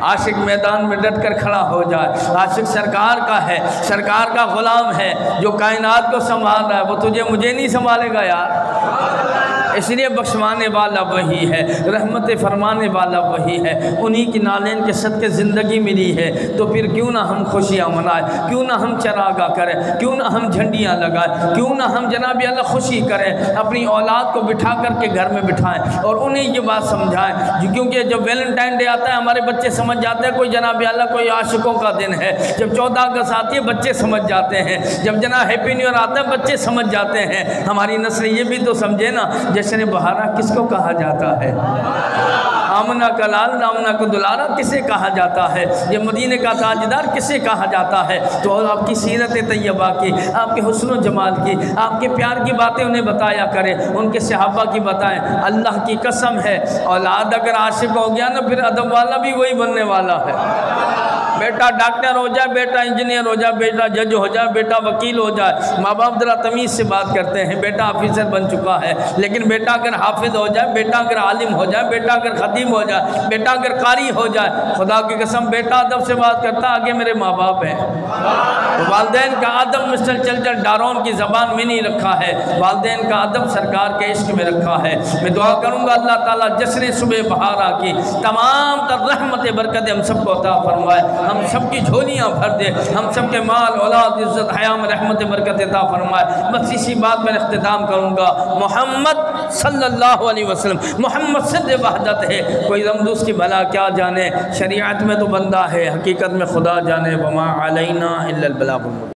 عاشق میدان میں ڈٹ کر کھڑا ہو جائے۔ عاشق سرکار کا ہے، سرکار کا غلام ہے جو کائنات کو سنبھال رہا ہے، وہ تجھے مجھے نہیں سنبھالے گا یار۔ اس لیے بخشوانے والا وہی ہے، رحمت فرمانے والا وہی ہے، انہی کی نالین کے صدقے زندگی ملی ہے، تو پھر کیوں نہ ہم خوشیاں منائیں، کیوں نہ ہم چراغاں کریں، کیوں نہ ہم جھنڈیاں لگائیں، کیوں نہ ہم جناب اللہ خوشی کریں، اپنی اولاد کو بٹھا کر کے گھر میں بٹھائیں اور انہیں یہ بات سمجھائیں، کیونکہ جب ویلنٹائن ڈے آتا ہے ہمارے بچے سمجھ جاتے ہیں کوئی جناب اللہ کوئی عاشقوں کا دن ہے، جب 14 اگست آتی ہے بچے سمجھ جاتے ہیں، جب جناب ہیپی نیو ایئر آتا ہے بچے سمجھ جاتے ہیں۔ ہماری نسل یہ بھی تو سمجھے نا جشن بہارا کس کو کہا جاتا ہے، آمنہ کا لال آمنہ کا دلارا کسے کہا جاتا ہے، یہ مدینے کا تاجدار کسے کہا جاتا ہے۔ تو آپ کی سیرت طیبہ کی، آپ کے حسن و جمال کی، آپ کے پیار کی باتیں انہیں بتایا کریں، ان کے صحابہ کی بتائیں۔ اللہ کی قسم ہے اولاد اگر عاشق ہو گیا نا پھر ادب والا بھی وہی بننے والا ہے۔ بیٹا ڈاکٹر ہو جائے، بیٹا انجینئر ہو جائے، بیٹا جج ہو جائے، بیٹا وکیل ہو جائے، ماں باپ ذرا تمیز سے بات کرتے ہیں، بیٹا آفیسر بن چکا ہے، لیکن بیٹا اگر حافظ ہو جائے، بیٹا اگر عالم ہو جائے، بیٹا اگر خطیب ہو جائے، بیٹا اگر قاری ہو جائے، خدا کی قسم بیٹا ادب سے بات کرتا آگے میرے ماں باپ ہیں۔ والدین کا ادب مسٹر چلچل ڈارون کی زبان میں نہیں رکھا ہے، والدین کا ادب سرکار کے عشق میں رکھا ہے۔ میں دعا کروں گا اللہ تعالیٰ جشن صبح بہارا کی تمام تر رحمت برکت ہم سب کو عطا فرمائے، ہم سب کی جھولیاں بھر دے، ہم سب کے مال اولاد عزت حیا میں رحمت برکت عطا فرمائے۔ بس اسی بات میں اختتام کروں گا، محمد صلی اللہ علیہ وسلم محمد صد وحدت ہے، کوئی رمدوس کی بھلا کیا جانے، شریعت میں تو بندہ ہے، حقیقت میں خدا جانے، وما علینا الا البلاغ المبین۔